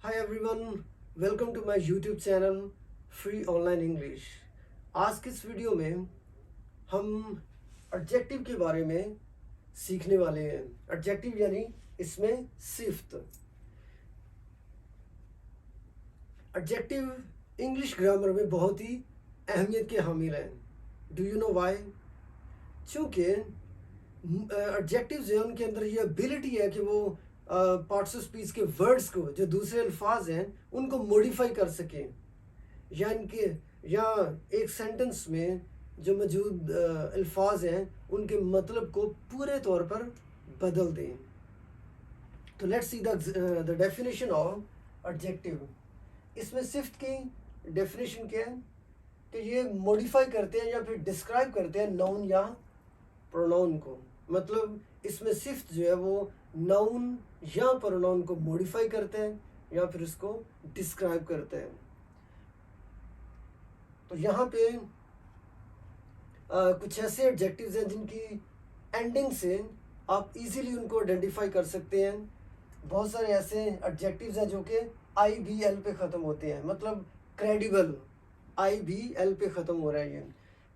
Hi everyone, welcome to my YouTube channel free online English. आज की इस video में हम एडजेक्टिव के बारे में सीखने वाले हैं। एडजेक्टिव यानी इसमें सिफ्त। एडजेक्टिव इंग्लिश ग्रामर में बहुत ही अहमियत के हामिल हैं। Do you know why? चूँकि एडजेक्टिव जो है उनके अंदर ये एबिलिटी है कि वो पार्ट्स ऑफ स्पीच के वर्ड्स को, जो दूसरे अल्फाज हैं, उनको मॉडिफाई कर सकें या इनके या एक सेंटेंस में जो मौजूद अल्फाज हैं उनके मतलब को पूरे तौर पर बदल दें। तो let's see the definition of adjective. इसमें सिफ्त की डेफिनेशन क्या है कि ये मॉडिफाई करते हैं या फिर डिस्क्राइब करते हैं नाउन या प्रोनाउन को। मतलब इसमें सिफ्त जो है वो नाउन या प्रोनाउन को मॉडिफाई करते हैं या फिर उसको डिस्क्राइब करते हैं। तो यहाँ पे कुछ ऐसे एडजेक्टिव्स हैं जिनकी एंडिंग से आप इजीली उनको आइडेंटिफाई कर सकते हैं। बहुत सारे ऐसे एडजेक्टिव्स हैं जो कि IBL पे ख़त्म होते हैं। मतलब क्रेडिबल IBL पे ख़त्म हो रहा है ये।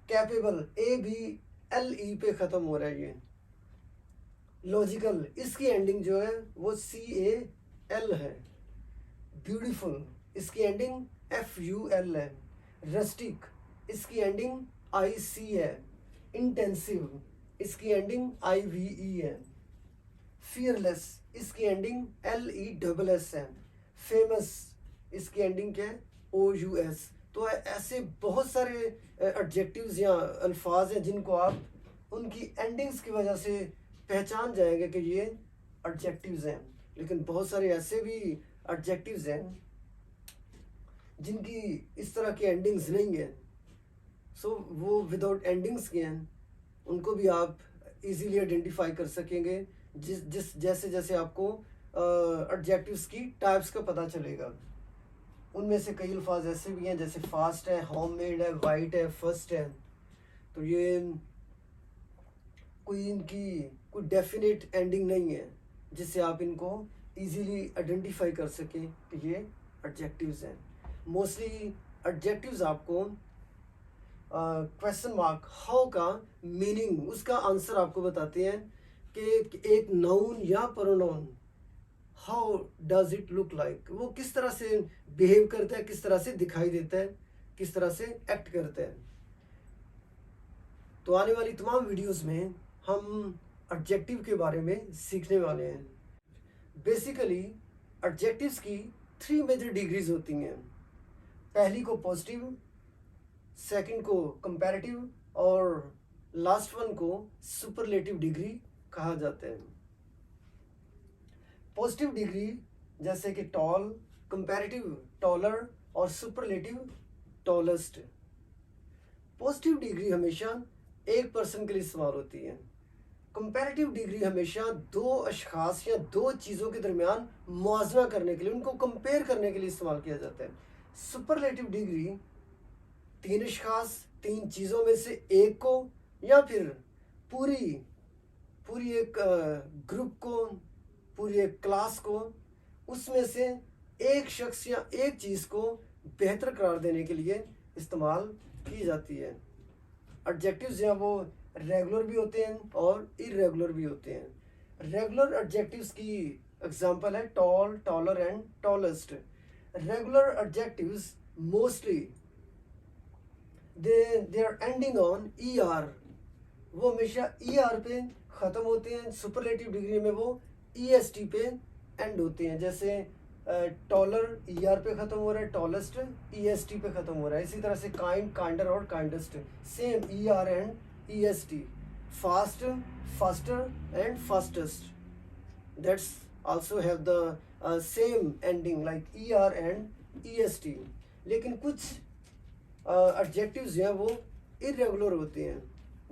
कैपेबल ABLE पे ख़त्म हो रहा है ये। लॉजिकल, इसकी एंडिंग जो है वो CAL है। ब्यूटीफुल, इसकी एंडिंग FUL है। रस्टिक, इसकी एंडिंग IC है। इंटेंसिव, इसकी एंडिंग IVE है। फियरलेस, इसकी एंडिंग LESS है। फेमस, इसकी एंडिंग क्या है? OUS। तो ऐसे बहुत सारे एडजेक्टिव्स या अल्फाज हैं जिनको आप उनकी एंडिंग्स की वजह से पहचान जाएंगे कि ये एडजेक्टिव्स हैं। लेकिन बहुत सारे ऐसे भी एडजेक्टिव्स हैं जिनकी इस तरह की एंडिंग्स नहीं है। सो वो विदाउट एंडिंग्स के हैं, उनको भी आप इजीली आइडेंटिफाई कर सकेंगे जैसे जैसे आपको एडजेक्टिव्स की टाइप्स का पता चलेगा। उनमें से कई अल्फाज ऐसे भी हैं जैसे फास्ट है, होममेड है, वाइट है, फर्स्ट है। तो ये कोई डेफिनेट एंडिंग नहीं है जिससे आप इनको इजीली आइडेंटिफाई कर सकें कि ये एडजेक्टिव्स हैं। मोस्टली एडजेक्टिव्स आपको क्वेश्चन मार्क हाउ का मीनिंग, उसका आंसर आपको बताते हैं कि एक नाउन या pronoun how does it look like, वो किस तरह से बिहेव करता है, किस तरह से दिखाई देता है, किस तरह से एक्ट करता है। तो आने वाली तमाम वीडियोस में हम एडजेक्टिव के बारे में सीखने वाले हैं। बेसिकली एडजेक्टिव्स की 3 मेजर डिग्रीज होती हैं। पहली को पॉजिटिव, सेकंड को कंपैरेटिव और लास्ट वन को सुपरलेटिव डिग्री कहा जाता है। पॉजिटिव डिग्री जैसे कि टॉल, कंपैरेटिव टॉलर और सुपरलेटिव टॉलेस्ट। पॉजिटिव डिग्री हमेशा एक पर्सन के लिए इस्तेमाल होती है। कंपैरेटिव डिग्री हमेशा दो अशखास या दो चीज़ों के दरमियान मुआवजा करने के लिए, उनको कंपेयर करने के लिए इस्तेमाल किया जाता है। सुपरलेटिव डिग्री 3 अशखास, 3 चीज़ों में से एक को या फिर पूरी एक ग्रुप को, पूरी एक क्लास को, उसमें से एक शख्स या एक चीज़ को बेहतर करार देने के लिए इस्तेमाल की जाती है। एडजेक्टिव्स हैं वो रेगुलर भी होते हैं और इरेगुलर भी होते हैं। रेगुलर एडजेक्टिव्स की एग्जांपल है tall, taller and tallest. Regular adjectives mostly they are ending on ER, वो हमेशा ER पे ख़त्म होते हैं। सुपरलेटिव डिग्री में वो EST पे एंड होते हैं। जैसे टॉलर ER पे ख़त्म हो रहा है, टॉलेस्ट EST पे ख़त्म हो रहा है। इसी तरह से काइंड, काइंडर और kindest same ER and EST। Fast, faster and fastest, that's also have the same ending like ER and EST। लेकिन कुछ एडजेक्टिव्स हैं वो इरेगुलर होते हैं,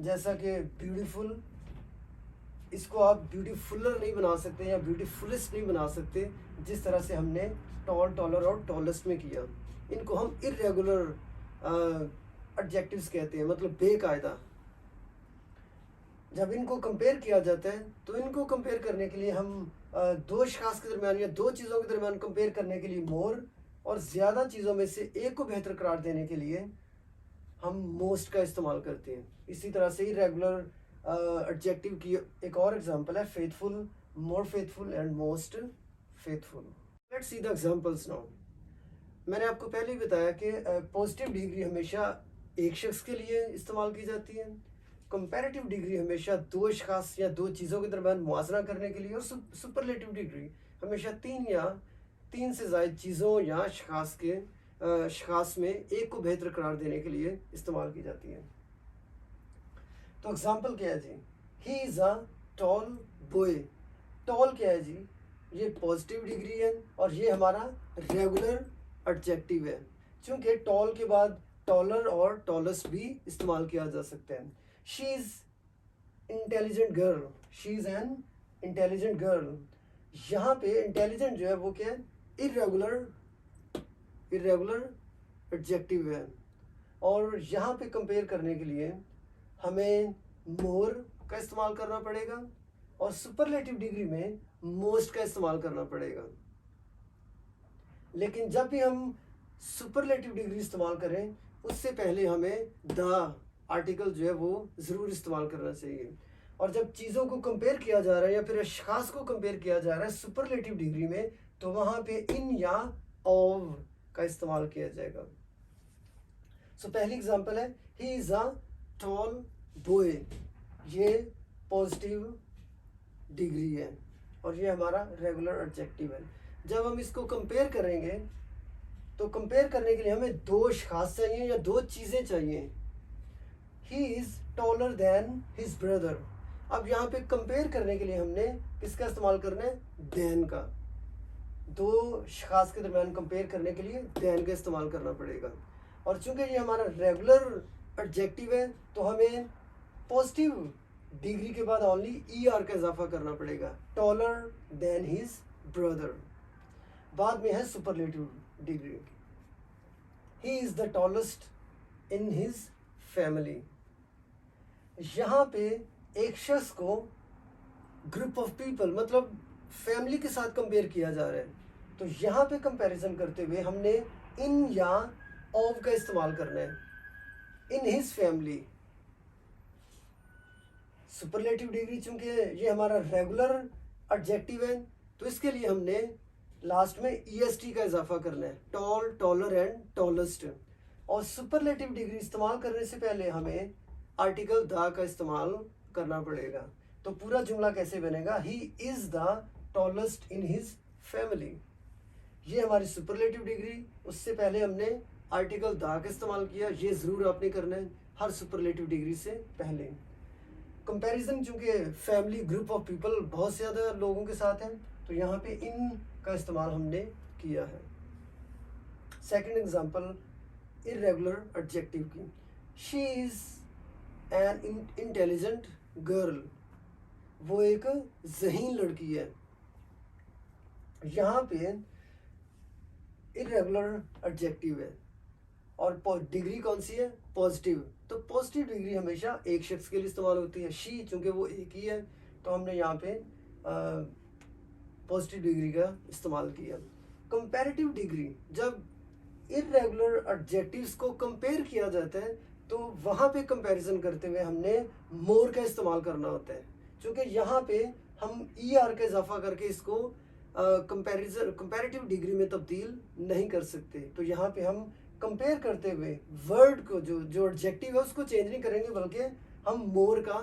जैसा कि ब्यूटीफुल, इसको आप ब्यूटीफुलर नहीं बना सकते या ब्यूटीफुलेस्ट नहीं बना सकते जिस तरह से हमने टॉल, टॉलर और टॉलेस्ट में किया। इनको हम इरेगुलर एडजेक्टिव्स कहते हैं, मतलब बेकायदा। जब इनको कंपेयर किया जाता है तो इनको कंपेयर करने के लिए हम दो अशखास के दरमियान या दो चीज़ों के दरमियान कंपेयर करने के लिए मोर, और ज़्यादा चीज़ों में से एक को बेहतर करार देने के लिए हम मोस्ट का इस्तेमाल करते हैं। इसी तरह से ही रेगुलर एडजेक्टिव की एक और एग्जांपल है faithful, more faithful and most faithful. Let's see the examples now. मैंने आपको पहले ही बताया कि पॉजिटिव डिग्री हमेशा एक शख्स के लिए इस्तेमाल की जाती है, कंपैरेटिव डिग्री हमेशा दो अशखास या दो चीज़ों के दरमियान मुआवजा करने के लिए, और सुपरलेटिव डिग्री हमेशा तीन या तीन से ज़ायद चीज़ों या अशखास में एक को बेहतर करार देने के लिए इस्तेमाल की जाती है। तो एग्जाम्पल क्या है जी? He is a tall boy. Tall क्या है जी? ये पॉजिटिव डिग्री है और ये हमारा रेगुलर एडजेक्टिव है, क्योंकि टॉल के बाद टॉलर और टॉलेस्ट भी इस्तेमाल किया जा सकता है। She is intelligent girl, she is an intelligent girl. यहाँ पे इंटेलिजेंट जो है वो क्या है? इरेगुलर एडजेक्टिव है, और यहाँ पे कंपेयर करने के लिए हमें मोर का इस्तेमाल करना पड़ेगा और सुपरलेटिव डिग्री में मोस्ट का इस्तेमाल करना पड़ेगा। लेकिन जब भी हम सुपरलेटिव डिग्री इस्तेमाल करें उससे पहले हमें द आर्टिकल जो है वो ज़रूर इस्तेमाल करना चाहिए। और जब चीज़ों को कंपेयर किया जा रहा है या फिर अशखास को कंपेयर किया जा रहा है सुपरलेटिव डिग्री में, तो वहाँ पे इन या ऑव का इस्तेमाल किया जाएगा। सो पहली एग्जांपल है he is a tall boy. ये पॉजिटिव डिग्री है और ये हमारा रेगुलर एडजेक्टिव है। जब हम इसको कंपेयर करेंगे तो कंपेयर करने के लिए हमें दो अशखास चाहिए या दो चीज़ें चाहिए। He is taller than his brother. अब यहाँ पे कंपेयर करने के लिए हमने किसका इस्तेमाल करना है? देन का। दो अशखास के दरमियान कंपेयर करने के लिए देन का इस्तेमाल करना पड़ेगा। और चूंकि ये हमारा रेगुलर एडजेक्टिव है तो हमें पॉजिटिव डिग्री के बाद ओनली ER का इजाफा करना पड़ेगा, टॉलर देन हिज ब्रदर। बाद में है superlative degree, he is the tallest in his family. यहाँ पे एक शख्स को ग्रुप ऑफ पीपल मतलब फैमिली के साथ कंपेयर किया जा रहा है, तो यहाँ पे कंपैरिजन करते हुए हमने इन या ऑफ का इस्तेमाल करना है। In his family. Superlative degree चूंकि ये हमारा रेगुलर एडजेक्टिव है तो इसके लिए हमने लास्ट में EST का इजाफा करना है, टॉल, टॉलर एंड टॉलेस्ट। और सुपरलेटिव डिग्री इस्तेमाल करने से पहले हमें आर्टिकल द का इस्तेमाल करना पड़ेगा। तो पूरा जुमला कैसे बनेगा? He is the tallest in his family. ये हमारी सुपरलेटिव डिग्री, उससे पहले हमने आर्टिकल द का इस्तेमाल किया। ये ज़रूर आपने करना है हर सुपरलेटिव डिग्री से पहले। कंपैरिजन चूंकि फैमिली ग्रुप ऑफ पीपल बहुत ज़्यादा लोगों के साथ है तो यहाँ पे इन का इस्तेमाल हमने किया है। सेकंड एग्जांपल इरेगुलर एडजेक्टिव की, she is an intelligent girl. वो एक ज़हीन लड़की है। यहाँ पे इरेगुलर एडजेक्टिव है और डिग्री कौन सी है? पॉजिटिव। तो पॉजिटिव डिग्री हमेशा एक शख्स के लिए इस्तेमाल होती है। शी चूंकि वो एक ही है तो हमने यहाँ पे पॉजिटिव डिग्री का इस्तेमाल किया। कंपैरेटिव डिग्री, जब इरेगुलर एडजेक्टिव्स को कंपेयर किया जाता है तो वहाँ पे कंपैरिजन करते हुए हमने मोर का इस्तेमाल करना होता है, क्योंकि यहाँ पे हम ER का इजाफा करके इसको कंपैरेटिव डिग्री में तब्दील नहीं कर सकते। तो यहाँ पे हम कंपेयर करते हुए वर्ड को जो एडजेक्टिव है उसको चेंज नहीं करेंगे, बल्कि हम मोर का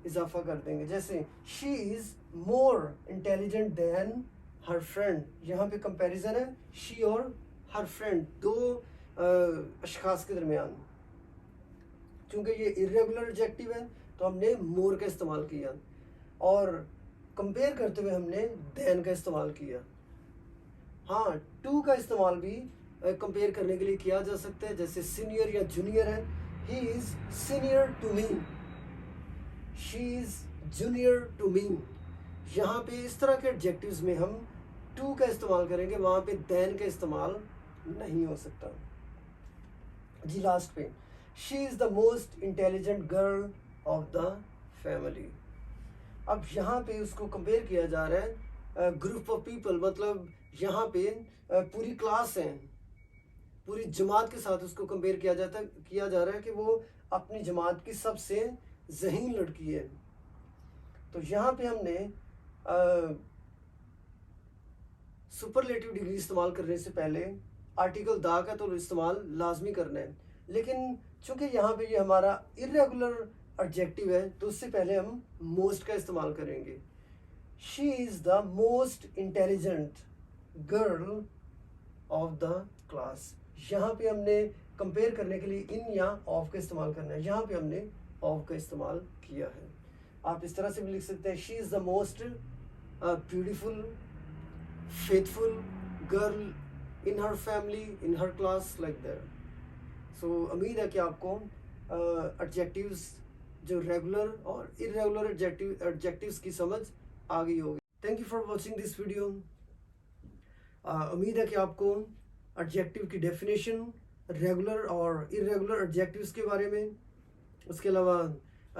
इजाफा कर देंगे। जैसे she is more intelligent then her friend. यहाँ पे कंपैरिजन है शी और हर फ्रेंड, दो अशखास के दरमियान। चूँकि ये इरेगुलर एडजेक्टिव है तो हमने मोर का इस्तेमाल किया, और कंपेयर करते हुए हमने देन का इस्तेमाल किया। हाँ, टू का इस्तेमाल भी कंपेयर करने के लिए किया जा सकता है, जैसे सीनियर या जूनियर है। He is senior to me, she is junior to me. यहाँ पे इस तरह के एडजेक्टिव्स में हम टू का इस्तेमाल करेंगे, वहाँ पे देन का इस्तेमाल नहीं हो सकता जी। लास्ट पे she is the most intelligent girl of the family. अब यहाँ पे उसको कंपेयर किया जा रहा है ग्रुप ऑफ पीपल, मतलब यहाँ पे पूरी क्लास है, पूरी जमात के साथ उसको कंपेयर किया जा रहा है कि वो अपनी जमात की सबसे ज़हीन लड़की है। तो यहाँ पे हमने सुपरलेटिव डिग्री इस्तेमाल करने से पहले आर्टिकल दा का तो इस्तेमाल लाजमी करना है, लेकिन चूंकि यहाँ पे ये हमारा इरेगुलर एडजेक्टिव है तो उससे पहले हम मोस्ट का इस्तेमाल करेंगे। She is the most intelligent girl of the class. यहाँ पे हमने कंपेयर करने के लिए इन या ऑफ का इस्तेमाल करना है, यहाँ पे हमने ऑफ का इस्तेमाल किया है। आप इस तरह से भी लिख सकते हैं, she is the most beautiful faithful girl in her family, in her class, like that. So उम्मीद है कि आपको एडजेक्टिव्स जो रेगुलर और इरेगुलर एडजेक्टिव्स की समझ आ गई होगी। Thank you for watching this video. उम्मीद है कि आपको एडजेक्टिव की डेफिनेशन, रेगुलर और इरेगुलर एडजेक्टिव्स के बारे में, उसके अलावा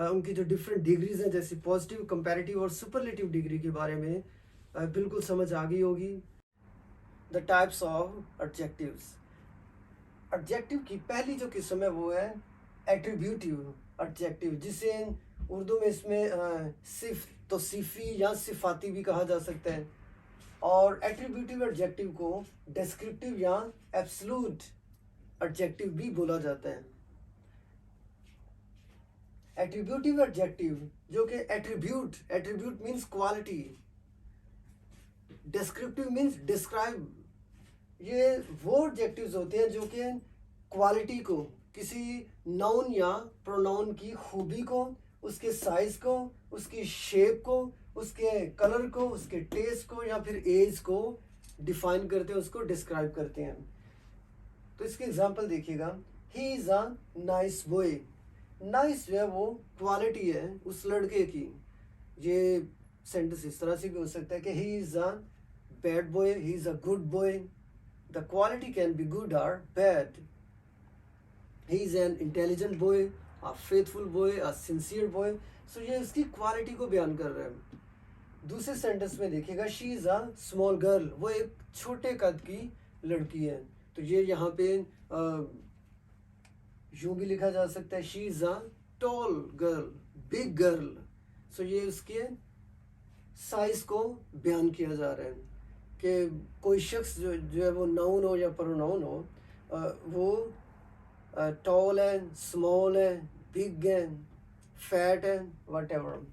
उनकी जो डिफरेंट डिग्रीज हैं जैसे पॉजिटिव, कंपैरेटिव और सुपरलेटिव डिग्री के बारे में बिल्कुल समझ आ गई होगी। The types of adjectives. Adjective की पहली जो किस्म है वो है एट्रीब्यूटिव एडजेक्टिव, जिसे उर्दू में इसमें सिफ, तौसीफी या सिफाती भी कहा जा सकता है। और एट्रीब्यूटिव एडजेक्टिव को डिस्क्रिप्टिव या एब्सोल्यूट एडजेक्टिव भी बोला जाता है। एट्रीब्यूटिव एडजेक्टिव जो कि attribute means quality, descriptive means describe, ये वो एडजेक्टिव्स होते हैं जो कि क्वालिटी को, किसी नाउन या प्रोनाउन की खूबी को, उसके साइज को, उसकी शेप को, उसके कलर को, उसके टेस्ट को या फिर एज को डिफाइन करते हैं, उसको डिस्क्राइब करते हैं। तो इसकी एग्जांपल देखिएगा, ही is a nice boy. Nice जो है वो क्वालिटी है उस लड़के की। ये सेंटेंस इस तरह से भी हो सकता है कि he is a bad boy, he is a good boy. The quality can be good और bad. He is an intelligent boy, a faithful boy, a sincere boy. So ये उसकी क्वालिटी को बयान कर रहे हैं। दूसरे सेंटेंस में देखिएगा, she is a small girl, वो एक छोटे कद की लड़की है। तो ये यहाँ पे यूँ भी लिखा जा सकता है, she is a tall girl, big girl. So ये उसके साइज को बयान किया जा रहा है कि कोई शख्स जो है वो नाउन हो या प्रोनाउन हो, वो टॉल है, स्मॉल है, बिग है, फैट है, व्हाटएवर।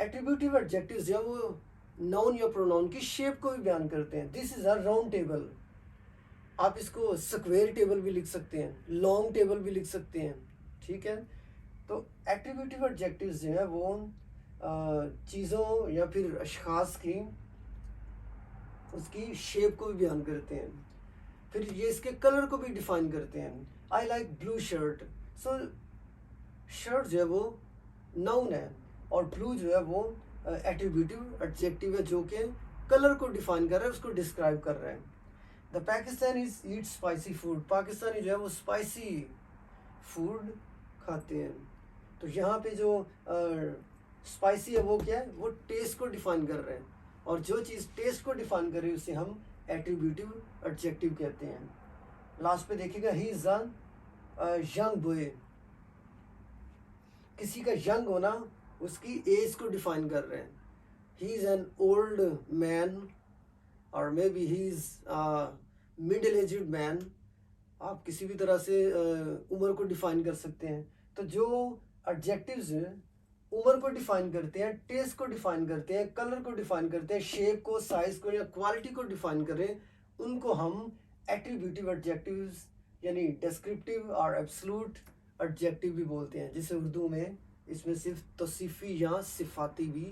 एट्रीब्यूटिव एडजेक्टिव्स जो वो नाउन या प्रोनाउन की शेप को भी बयान करते हैं। This is a round table, आप इसको स्क्वायर टेबल भी लिख सकते हैं, लॉन्ग टेबल भी लिख सकते हैं, ठीक है। तो एट्रीब्यूटिव एडजेक्टिव्स जो है वो चीज़ों या फिर अशखास की उसकी शेप को भी बयान करते हैं। फिर ये इसके कलर को भी डिफाइन करते हैं। I like blue shirt. So shirt जो है वो नाउन है और ब्लू जो है वो एट्रीब्यूटिव एडजेक्टिव है जो कि कलर को डिफाइन कर रहा है, उसको डिस्क्राइब कर रहा है। The Pakistanis eat spicy food. Pakistani जो है वो स्पाइसी फूड खाते हैं। तो यहाँ पे जो स्पाइसी है वो क्या है, वो टेस्ट को डिफाइन कर रहे हैं, और जो चीज़ टेस्ट को डिफाइन कर रही है उसे हम एट्रीब्यूटिव एडजेक्टिव कहते हैं। लास्ट पे देखिएगा, ही इज़ अ यंग बॉय। किसी का यंग होना उसकी एज को डिफाइन कर रहे हैं। He is an old man और maybe he is middle aged man. आप किसी भी तरह से उम्र को डिफाइन कर सकते हैं। तो जो एडजेक्टिव्स उम्र को डिफाइन करते हैं, टेस्ट को डिफाइन करते हैं, कलर को डिफाइन करते हैं, शेप को, साइज को या क्वालिटी को डिफाइन करें, उनको हम एट्रीब्यूटिव एडजेक्टिव्स यानी डिस्क्रिप्टिव और एब्सोल्यूट एडजेक्टिव भी बोलते हैं, जिसे उर्दू में इसमें सिर्फ तौसीफी या सिफाती भी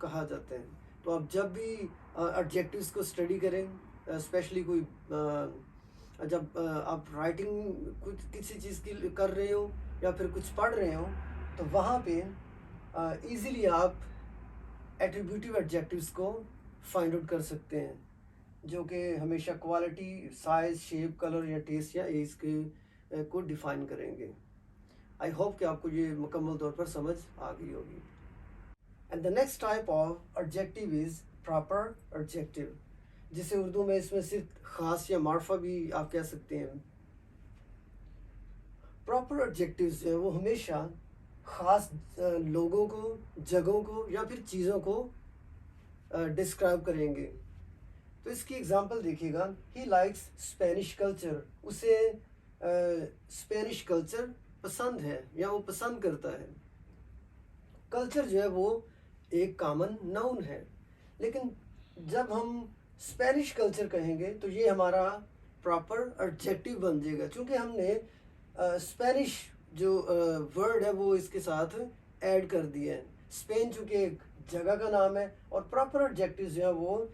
कहा जाता है। तो आप जब भी एडजेक्टिव्स को स्टडी करें, स्पेशली कोई जब आप राइटिंग कुछ किसी चीज़ की कर रहे हो या फिर कुछ पढ़ रहे हो, तो वहाँ पे इजीली आप एट्रीब्यूटिव एडजेक्टिव्स को फाइंड आउट कर सकते हैं, जो कि हमेशा क्वालिटी, साइज, शेप, कलर या टेस्ट या एज के को डिफाइन करेंगे। आई होप कि आपको ये मुकम्मल तौर पर समझ आ गई होगी। And the next type of adjective is proper adjective, जिसे उर्दू में इसमें सिर्फ खास या मार्फा भी आप कह सकते हैं। प्रॉपर एडजेक्टिव्स जो है वो हमेशा ख़ास लोगों को, जगहों को या फिर चीज़ों को डिस्क्राइब करेंगे। तो इसकी एग्जांपल देखिएगा, ही लाइक्स स्पेनिश कल्चर, उसे स्पेनिश कल्चर पसंद है या वो पसंद करता है। कल्चर जो है वो एक कॉमन नाउन है, लेकिन जब हम स्पेनिश कल्चर कहेंगे तो ये हमारा प्रॉपर एडजेक्टिव बन जाएगा, क्योंकि हमने स्पेनिश जो वर्ड है वो इसके साथ ऐड कर दिया है। स्पेन चूँकि एक जगह का नाम है और प्रॉपर एडजेक्टिव जो है वो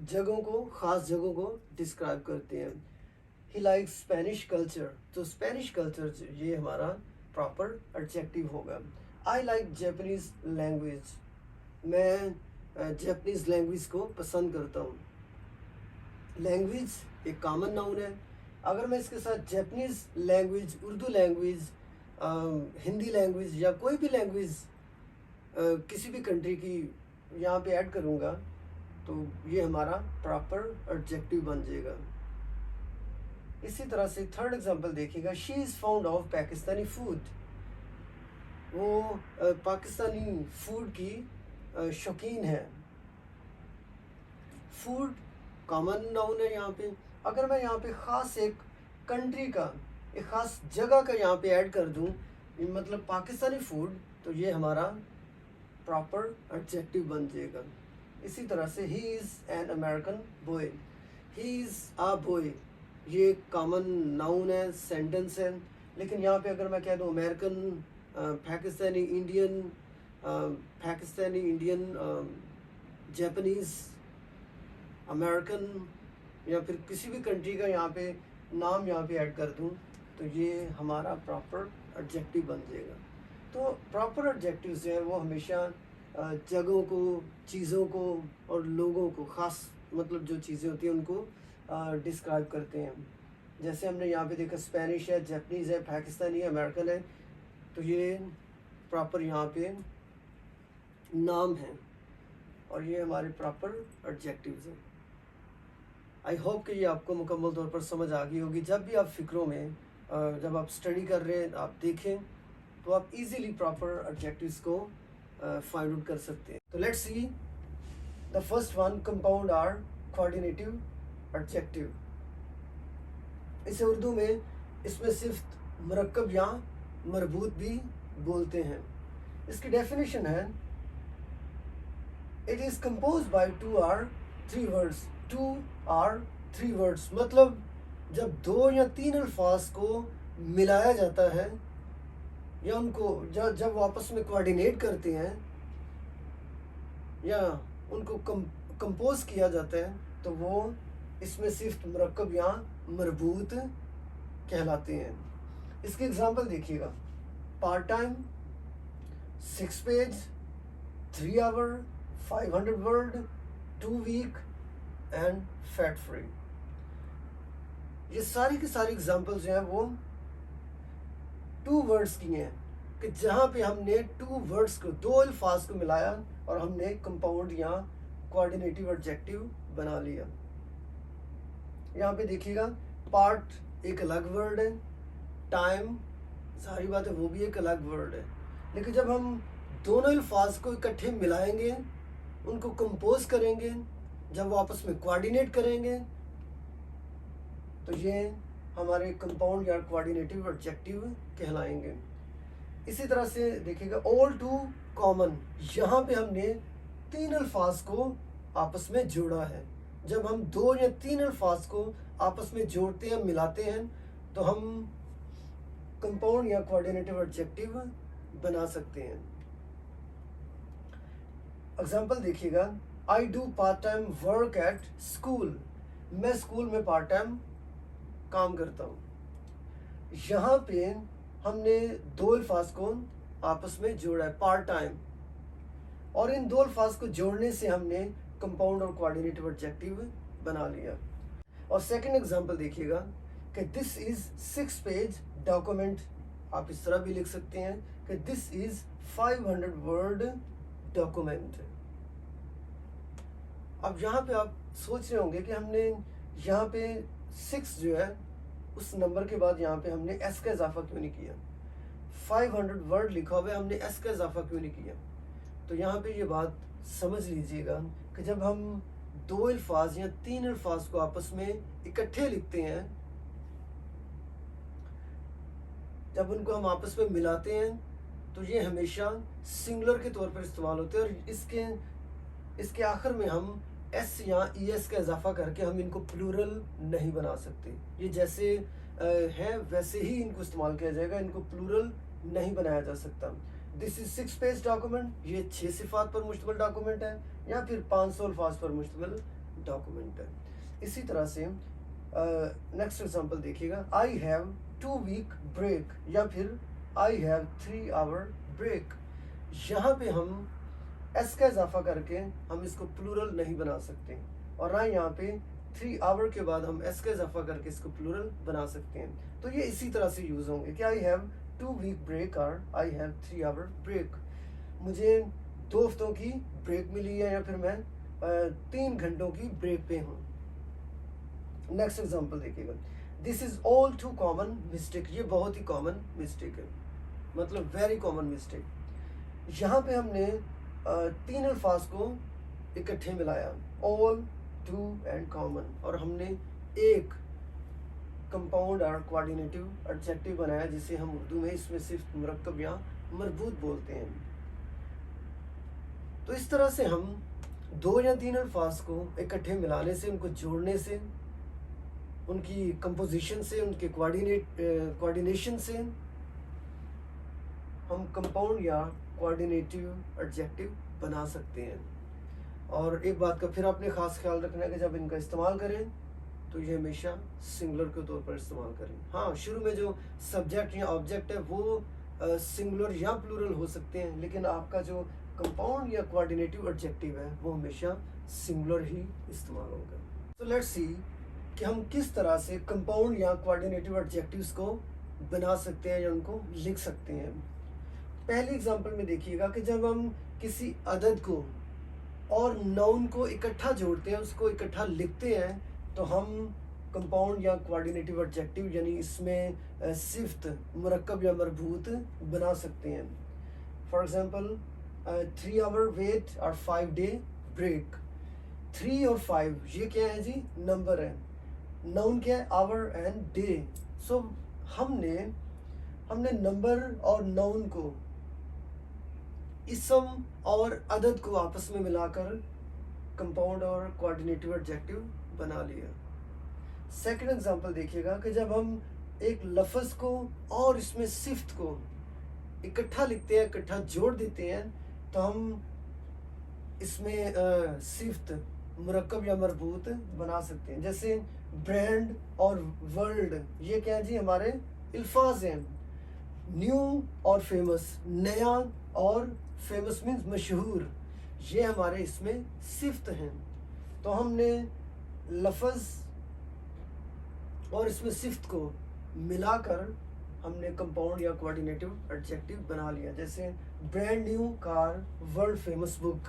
जगहों को, ख़ास जगहों को डिस्क्राइब करते हैं। ही लाइक्स स्पेनिश कल्चर, तो स्पेनिश कल्चर ये हमारा प्रॉपर एडजेक्टिव होगा। आई लाइक जैपनीज़ लैंग्वेज, मैं जैपनीज़ लैंग्वेज को पसंद करता हूँ। लैंग्वेज एक कॉमन नाउन है। अगर मैं इसके साथ Japanese language, Urdu language, Hindi language या कोई भी लैंग्वेज किसी भी कंट्री की यहाँ पे ऐड करूँगा तो ये हमारा प्रॉपर एडजेक्टिव बन जाएगा। इसी तरह से थर्ड एग्जांपल देखिएगा, she is found of Pakistani food, वो पाकिस्तानी फूड की शौकीन है। फूड कॉमन नाउन है यहाँ पे। अगर मैं यहाँ पे ख़ास एक कंट्री का, एक ख़ास जगह का यहाँ पे ऐड कर दूँ, मतलब पाकिस्तानी फूड, तो ये हमारा प्रॉपर एडजेक्टिव बन जाएगा। इसी तरह से ही is an American boy, he is uh boy, ये कॉमन नाउन है, सेंटेंस है। लेकिन यहाँ पे अगर मैं कह दूँ American, Pakistani Indian, Pakistani Indian, Japanese, American या फिर किसी भी कंट्री का यहाँ पे नाम यहाँ पे ऐड कर दूँ तो ये हमारा प्रॉपर एडजेक्टिव बन जाएगा। तो प्रॉपर एडजेक्टिव जो है वो हमेशा जगहों को, चीज़ों को और लोगों को, ख़ास मतलब जो चीज़ें होती हैं उनको डिस्क्राइब करते हैं। जैसे हमने यहाँ पे देखा स्पेनिश है, जापानीज़ है, पाकिस्तानी है, अमेरिकन है, तो ये प्रॉपर यहाँ पे नाम है और ये हमारे प्रॉपर एडजेक्टिव्स हैं। आई होप कि ये आपको मुकम्मल तौर पर समझ आ गई होगी। जब भी आप फ़िक्रों में जब आप स्टडी कर रहे हैं, आप देखें तो आप इजीली प्रॉपर एडजेक्टिव्स को फाइंड आउट कर सकते हैं। तो let's see the first one, compound or coordinative adjective. इसे उर्दू में इसमें सिर्फ मरकब या मरबूत भी बोलते हैं। इसकी डेफिनेशन है, it is compose by two or three words. Two or three words मतलब जब दो या तीन अल्फाज को मिलाया जाता है या उनको जब आपस में कोऑर्डिनेट करते हैं या उनको कंपोज किया जाता है तो वो इसमें सिर्फ मरकब या मरबूत कहलाते हैं। इसके एग्जांपल देखिएगा, part time, 6 page, 3 hour, 500 word, 2 week and fat free. ये सारी की सारी एग्जांपल जो हैं वो 2 वर्ड्स की हैं कि जहाँ पे हमने 2 वर्ड्स को, 2 अल्फाज को मिलाया और हमने कंपाउंड या कोऑर्डिनेटिव एडजेक्टिव बना लिया। यहाँ पे देखिएगा, पार्ट एक अलग वर्ड है, टाइम सारी बात है वो भी एक अलग वर्ड है, लेकिन जब हम दोनों अल्फाज को इकट्ठे मिलाएंगे, उनको कंपोज करेंगे, जब वो आपस में कोऑर्डिनेट करेंगे तो ये हमारे कंपाउंड या कोऑर्डिनेटिव एडजेक्टिव कहलाएंगे। इसी तरह से देखिएगा, ऑल टू कॉमन, यहाँ पे हमने 3 अल्फाज को आपस में जोड़ा है। जब हम 2 या 3 अल्फाज को आपस में जोड़ते हैं, मिलाते हैं, तो हम कंपाउंड या कोऑर्डिनेटिव एडजेक्टिव बना सकते हैं। एग्जाम्पल देखिएगा, I do part time work at school, मैं स्कूल में पार्ट टाइम काम करता हूँ। यहाँ पे हमने 2 अल्फाज को आपस में जोड़ा है, पार्ट टाइम, और इन 2 अल्फाज को जोड़ने से हमने कंपाउंड और कोऑर्डिनेटिव एडजेक्टिव बना लिया। और सेकंड एग्जांपल देखिएगा कि दिस इज 6 पेज डॉक्यूमेंट, आप इस तरह भी लिख सकते हैं कि दिस इज 500 वर्ड डॉक्यूमेंट। अब यहाँ पे आप सोच रहे होंगे कि हमने यहाँ पे 6 जो है उस नंबर के बाद यहाँ पे हमने एस का इजाफा क्यों नहीं किया, 500 वर्ड लिखा हुआ है, हमने एस का इजाफा क्यों नहीं किया। तो यहाँ पे ये बात समझ लीजिएगा कि जब हम 2 अल्फाज या 3 अल्फाज को आपस में इकट्ठे लिखते हैं, जब उनको हम आपस में मिलाते हैं तो ये हमेशा सिंगुलर के तौर पर इस्तेमाल होते हैं, और इसके आखिर में हम एस या ई एस का इजाफा करके हम इनको प्लूरल नहीं बना सकते। ये जैसे है वैसे ही इनको इस्तेमाल किया जाएगा, इनको प्लूरल नहीं बनाया जा सकता। दिस इज 6 पेज डॉक्यूमेंट, ये 6 सिफात पर मुश्तमिल डॉक्यूमेंट है, या फिर 500 अल्फाज पर मुश्तमिल डॉक्यूमेंट है। इसी तरह से नेक्स्ट एग्जांपल देखिएगा, आई हैव 2 वीक ब्रेक, या फिर आई हैव 3 आवर ब्रेक। यहाँ पे हम एस का इजाफा करके हम इसको प्लूरल नहीं बना सकते, और ना यहाँ पे 3 आवर के बाद हम एस का इजाफा करके इसको प्लूरल बना सकते हैं। तो ये इसी तरह से यूज होंगे कि आई हैव 2 वीक ब्रेक और आई हैव 3 आवर ब्रेक। मुझे 2 हफ्तों की ब्रेक मिली है, या फिर मैं 3 घंटों की ब्रेक पे हूँ। नेक्स्ट एग्जांपल देखिएगा, this is all too common mistake, ये बहुत ही कॉमन मिस्टेक है, मतलब वेरी कॉमन मिस्टेक। यहाँ पे हमने 3 अल्फाज को इकट्ठे मिलाया, ऑल, टू एंड कॉमन, और हमने एक कंपाउंड और कोऑर्डिनेटिव एडजेक्टिव बनाया जिसे हम उर्दू में इसमें सिर्फ मुरक्कब या मरबूत बोलते हैं। तो इस तरह से हम 2 या 3 अल्फाज को इकट्ठे मिलाने से, उनको जोड़ने से, उनकी कंपोजिशन से, उनके कोऑर्डिनेशन से हम कंपाउंड या कोऑर्डिनेटिव एडजेक्टिव बना सकते हैं। और एक बात का फिर आपने खास ख्याल रखना है कि जब इनका इस्तेमाल करें तो ये हमेशा सिंगुलर के तौर पर इस्तेमाल करें। हाँ, शुरू में जो सब्जेक्ट या ऑब्जेक्ट है वो सिंगुलर या प्लूरल हो सकते हैं, लेकिन आपका जो कंपाउंड या कोऑर्डिनेटिव एडजेक्टिव है वो हमेशा सिंगुलर ही इस्तेमाल होगा। तो लेट्स सी कि हम किस तरह से कंपाउंड या कोऑर्डिनेटिव एडजेक्टिव्स को बना सकते हैं या उनको लिख सकते हैं। पहली एग्जांपल में देखिएगा कि जब हम किसी अदद को और नाउन को इकट्ठा जोड़ते हैं, उसको इकट्ठा लिखते हैं, तो हम कंपाउंड या कोऑर्डिनेटिव एडजेक्टिव यानी इसमें सिफ्त, मुरक्कब या मरबूत बना सकते हैं। फॉर एग्जांपल 3 आवर वेट और 5 डे ब्रेक। 3 और 5 ये क्या है जी, नंबर है। नाउन क्या है, आवर एंड डे। सो हमने नंबर और नाउन को, इसम और अदद को आपस में मिलाकर कंपाउंड और कोऑर्डिनेटिव एडजेक्टिव बना लिया। सेकंड एग्जांपल देखिएगा कि जब हम एक लफ्ज़ को और इसमें सिफ्त को इकट्ठा लिखते हैं, इकट्ठा जोड़ देते हैं, तो हम इसमें सिफ्त, मुरक्कब या मरबूत बना सकते हैं। जैसे ब्रांड और वर्ल्ड, ये क्या है जी, हमारे अल्फाज हैं। न्यू और फेमस, नया और फेमस मीन्स मशहूर, ये हमारे इसमें सिफ्त हैं। तो हमने लफ्ज़ और इसमें सिफ्त को मिलाकर हमने कंपाउंड या कोऑर्डिनेटिव एडजेक्टिव बना लिया। जैसे brand new car, world famous book,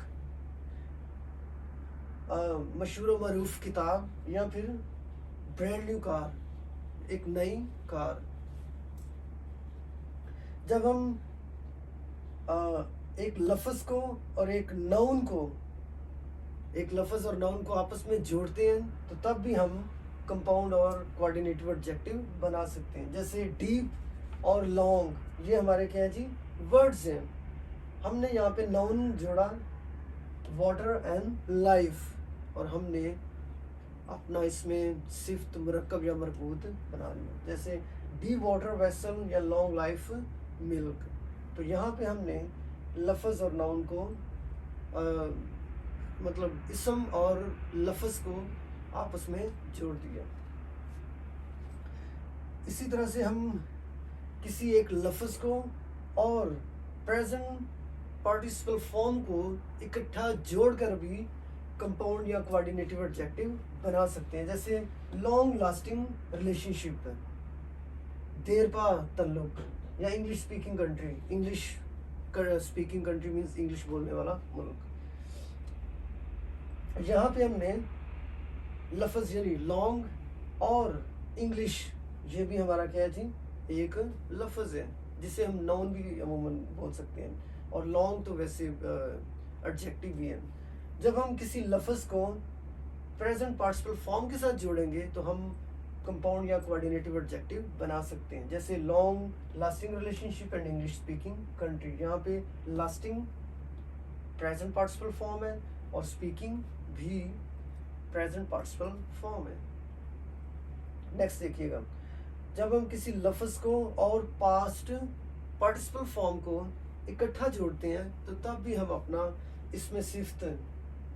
मशहूर व मरूफ किताब, या फिर ब्रांड न्यू कार, एक नई कार। जब हम एक लफ्ज़ को और एक नाउन को, एक लफ्ज़ और नाउन को आपस में जोड़ते हैं, तो तब भी हम कंपाउंड और कोऑर्डिनेटिव एडजेक्टिव बना सकते हैं। जैसे डीप और लॉन्ग, ये हमारे क्या है जी, वर्ड्स हैं। हमने यहाँ पे नाउन जोड़ा वाटर एंड लाइफ, और हमने अपना इसमें सिफ्त, मुरक्कब या मरबूत बना लिया। जैसे डी वाटर वेसल या लॉन्ग लाइफ मिल्क। तो यहाँ पे हमने लफ्ज़ और नाउन को मतलब इसम और लफ्ज़ को आपस में जोड़ दिया। इसी तरह से हम किसी एक लफ्ज़ को और प्रेजेंट पार्टिसिपल फॉर्म को इकट्ठा जोड़कर भी कंपाउंड या कोऑर्डिनेटिव एडजेक्टिव बना सकते हैं। जैसे लॉन्ग लास्टिंग रिलेशनशिप, देर पा तल्लुक, या English speaking country, English speaking country means English बोलने वाला मुल्क। यहाँ पे हमने लफ्ज़ यानी लॉन्ग और इंग्लिश, ये भी हमारा क्या है जी, एक लफ्ज़ है जिसे हम नाउन भी अमूमन बोल सकते हैं, और लॉन्ग तो वैसे एडजेक्टिव भी है। जब हम किसी लफ्ज़ को प्रेजेंट पार्टिसिपल फॉर्म के साथ जोड़ेंगे तो हम कंपाउंड या कोऑर्डिनेटिव एडजेक्टिव बना सकते हैं। जैसे long lasting relationship and English speaking country, यहाँ पे लास्टिंग प्रेजेंट पार्टिसिपल फॉर्म है और स्पीकिंग भी प्रेजेंट पार्टिसिपल फॉर्म है। नेक्स्ट देखिएगा, जब हम किसी लफ्ज़ को और पास्ट पार्टिसिपल फॉर्म को इकट्ठा जोड़ते हैं तो तब भी हम अपना इसमें सिफ्त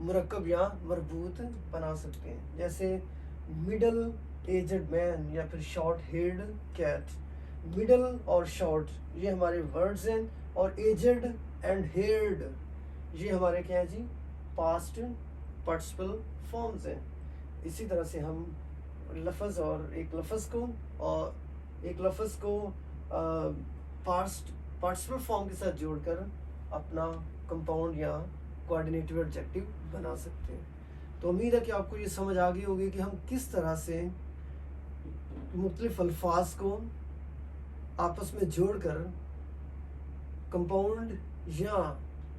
मुरक्कब या मरबूत बना सकते हैं। जैसे मिडल एजड मैन या फिर शॉर्ट हेयर्ड कैट। मिडल और शॉर्ट ये हमारे वर्ड्स हैं, और एजड एंड हेयर्ड ये हमारे क्या है जी, पास्ट पार्टिसिपल फॉर्म्स हैं। इसी तरह से हम लफ्ज़ और एक लफ्ज़ को पास्ट पार्टिसिपल फॉर्म के साथ जोड़कर अपना कंपाउंड या कोऑर्डिनेटिव एडजेक्टिव बना सकते हैं। तो उम्मीद है कि आपको ये समझ आ गई होगी कि हम किस तरह से मुख्तलिफ अल्फाज को आपस में जोड़कर कंपाउंड या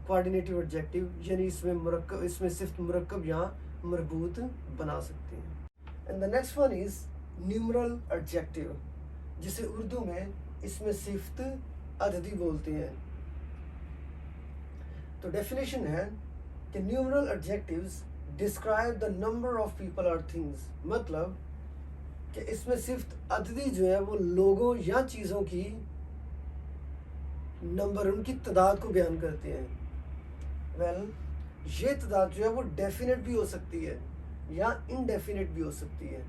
कोऑर्डिनेटिव एडजेक्टिव यानी इसमें सिर्फ मुरक्कब या मरबूत बना सकते हैं। And the next one is numeral adjective, जिसे उर्दू में इसमें सिफ्त अददी बोलते हैं। तो डेफिनेशन है कि numeral adjectives describe the number of people और थिंग्स, मतलब कि इसमें सिर्फ अददी जो है वो लोगों या चीज़ों की नंबर, उनकी तादाद को बयान करते हैं। ये तादाद जो है वो डेफिनेट भी हो सकती है या इनडेफिनेट भी हो सकती है।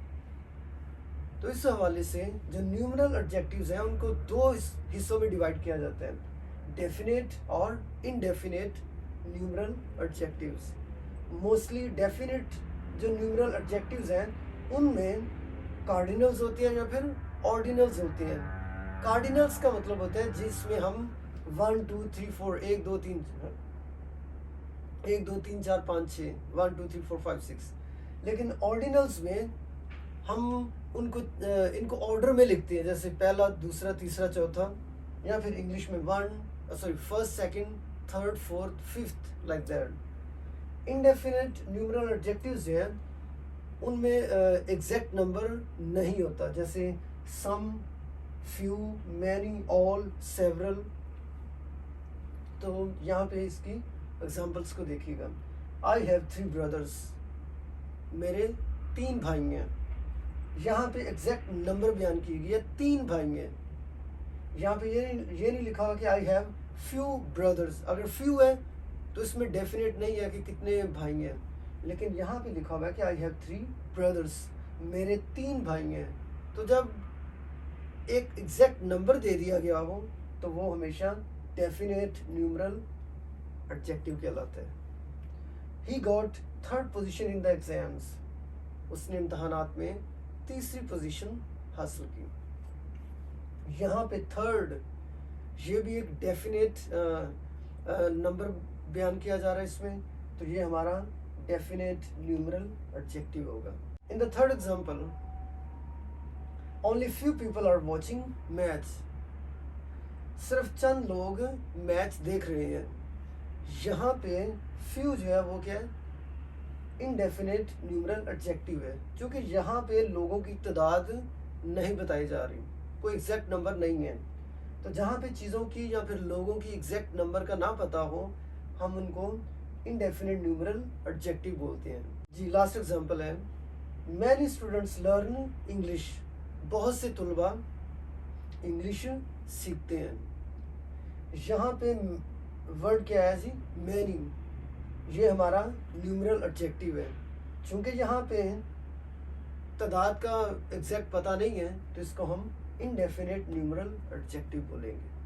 तो इस हवाले से जो न्यूमरल एडजेक्टिव्स हैं उनको दो हिस्सों में डिवाइड किया जाता है, डेफिनेट और indefinite numeral adjectives. Mostly definite जो न्यूमरल एडजेक्टिव्स हैं उनमें कार्डिनल्स होते हैं या फिर ऑर्डिनल्स होते हैं। कार्डिनल्स का मतलब होता है जिसमें हम 1 2 3 4 1 2 3 4 5 6 1 2 3 4 5 6, लेकिन ऑर्डिनल्स में हम इनको ऑर्डर में लिखते हैं, जैसे पहला, दूसरा, तीसरा, चौथा, या फिर इंग्लिश में first, second, third, fourth, fifth, like that. Indefinite numeral adjectives हैं उनमें एग्जैक्ट नंबर नहीं होता, जैसे सम, फ्यू, मैनी, ऑल, सेवरल। तो यहाँ पे इसकी एग्जांपल्स को देखिएगा। आई हैव 3 ब्रदर्स, मेरे 3 भाई हैं। यहाँ पे एग्जैक्ट नंबर बयान की गई है, 3 भाई हैं। यहाँ पे ये नहीं लिखा हुआ कि आई हैव फ्यू ब्रदर्स। अगर फ्यू है तो इसमें डेफिनेट नहीं है कि कितने भाई हैं, लेकिन यहाँ पे लिखा हुआ है कि आई हैव 3 ब्रदर्स, मेरे 3 भाई हैं। तो जब एक एग्जैक्ट नंबर दे दिया गया हो तो वो हमेशा डेफिनेट न्यूमरल एडजेक्टिव कहलाता है। He got 3rd position in the exams, उसने इम्तहानात में 3री पोजीशन हासिल की। यहाँ पे 3rd ये भी एक डेफिनेट नंबर बयान किया जा रहा है इसमें, तो ये हमारा डेफिनेट न्यूमरल एडजेक्टिव होगा। In the 3rd example, only few people are watching match, सिर्फ चंद लोग मैच देख रहे हैं। यहाँ पे फ्यू जो है वो क्या है, इनडेफिनेट न्यूमरल एडजेक्टिव है, क्योंकि यहाँ पे लोगों की तादाद नहीं बताई जा रही, कोई एग्जैक्ट नंबर नहीं है। तो जहाँ पे चीज़ों की या फिर लोगों की एग्जैक्ट नंबर का ना पता हो, हम उनको इनडेफिनेट न्यूमरल एडजेक्टिव बोलते हैं जी। लास्ट एग्जांपल है, मैनी स्टूडेंट्स लर्न इंग्लिश, बहुत से तुलबा इंग्लिश सीखते हैं। यहाँ पे वर्ड क्या है जी, मैनी, ये हमारा न्यूमरल एडजेक्टिव है। चूँकि यहाँ पे तादाद का एग्जैक्ट पता नहीं है तो इसको हम इनडेफिनेट न्यूमरल एडजेक्टिव बोलेंगे।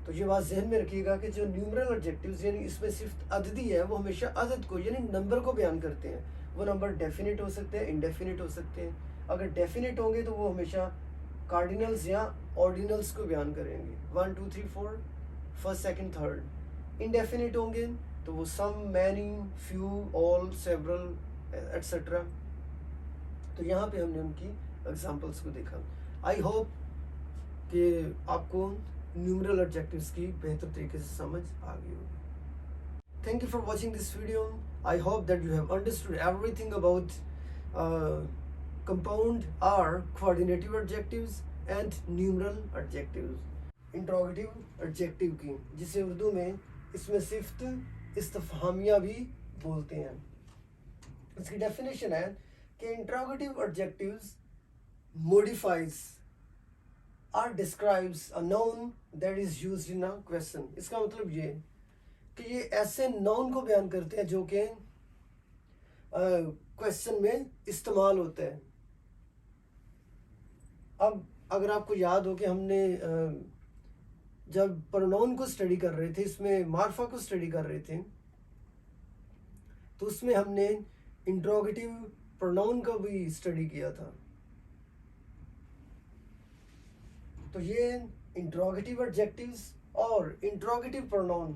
तो ये बात जहन में रखिएगा कि जो न्यूमरल एडजेक्टिव्स यानी इसमें सिर्फ अददी है, वो हमेशा अदद को यानी नंबर को बयान करते हैं। वो नंबर डेफिनेट हो सकते हैं, इनडेफिनेट हो सकते हैं। अगर डेफिनेट होंगे तो वो हमेशा कार्डिनल्स या ऑर्डिनल्स को बयान करेंगे, 1 2 3 4 फर्स्ट सेकंड थर्ड। इंडेफिनिट होंगे तो वो some, many, few, all, several etcetera. तो यहाँ पे हमने उनकी एग्जांपल्स को देखा। आई होप कि आपको न्यूमरल एडजेक्टिव्स की बेहतर तरीके से समझ आ गई होगी। Thank you for watching this video. I hope that you have understood everything about compound or, coordinative adjectives and numeral adjectives. Interrogative adjective की, जिसे उर्दू में इसमें सिफ्त, इस्तफहामिया भी बोलते हैं। इसकी डेफिनेशन है कि interrogative adjectives modifies or describes a noun that is used in a question। इसका मतलब ये कि ये ऐसे noun को बयान करते हैं जो कि क्वेश्चन में इस्तेमाल होते हैं। अब अगर आपको याद हो कि हमने जब प्रोनाउन को स्टडी कर रहे थे, इसमें मार्फा को स्टडी कर रहे थे, तो उसमें हमने इंट्रोगेटिव प्रोनाउन का भी स्टडी किया था। तो ये इंट्रोगेटिव एडजेक्टिव्स और interrogative pronoun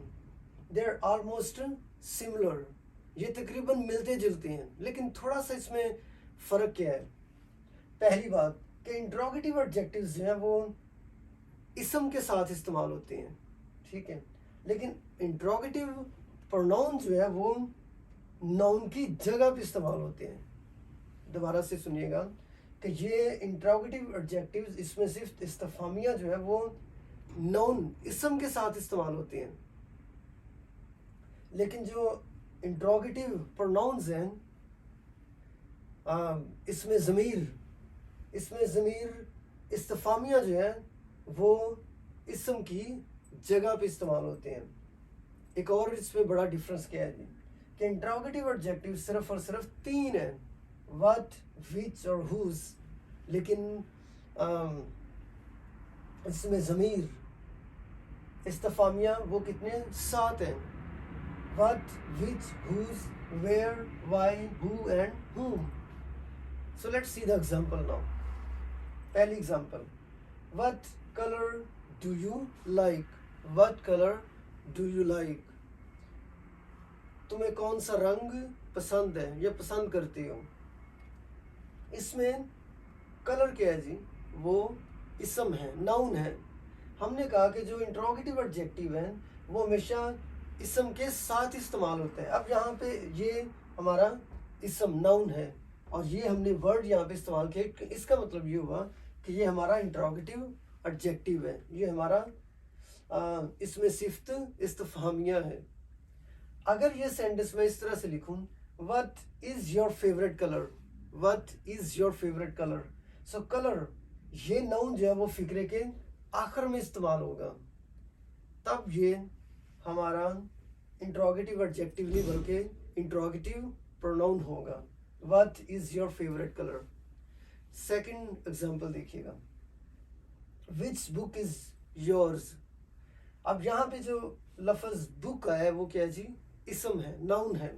they are almost similar. ये तकरीबन मिलते जुलते हैं, लेकिन थोड़ा सा इसमें फ़र्क क्या है। पहली बात कि इंट्रोगेटिव एडजेक्टिव्स जो हैं वो इसम के साथ इस्तेमाल होते हैं, ठीक है, लेकिन इंट्रोगेटिव प्रोनाउन जो है वो नाउन की जगह पे इस्तेमाल होते हैं। दोबारा से सुनिएगा कि ये इंट्रोगेटिव एडजेक्टिव्स, इसमें सिर्फ इस्तफामिया जो है वो नाउन इसम के साथ इस्तेमाल होते हैं, लेकिन जो इंट्रोगेटिव प्रोनाउंस हैं इसमें ज़मीर इस्तफामिया जो है वो इसम की जगह पे इस्तेमाल होते हैं। एक और इसमें बड़ा डिफरेंस क्या है जी, कि इंट्रोगेटिव एडजेक्टिव सिर्फ और सिर्फ तीन है, व्हाट, विच और हुज, लेकिन इसमें ज़मीर इस्तफामिया वो कितने, 7 हैं, what, which, whose, where, why, who and whom। So let's see the example now. पहली example, what colour do you like, what colour do you like, तुम्हें कौन सा रंग पसंद है या पसंद करती हो। इसमें कलर क्या है जी, वो इसम है, नाउन है। हमने कहा कि जो इंट्रोगेटिव एडजेक्टिव है वो हमेशा इसम के साथ इस्तेमाल होता है। अब यहाँ पे ये हमारा इसम नाउन है और ये हमने वर्ड यहाँ पे इस्तेमाल किया, इसका मतलब ये हुआ कि ये हमारा इंट्रोगेटिव एडजेक्टिव है, ये हमारा इसमें सिफ्त इस्तफहामिया है। अगर ये सेंटेंस मैं इस तरह से लिखूं, what is your favourite colour, what is your favourite colour, so colour ये नाउन जो है वो फिक्रे के आखिर में इस्तेमाल होगा, तब ये हमारा इंट्रोगेटिव एडजेक्टिव नहीं बल्कि इंट्रोगेटिव प्रोनाउन होगा। What is your favourite colour. Second example देखिएगा, विच बुक इज योर्स। अब यहाँ पे जो लफ्ज़ बुक का है वो क्या है जी, इसम है, नाउन है,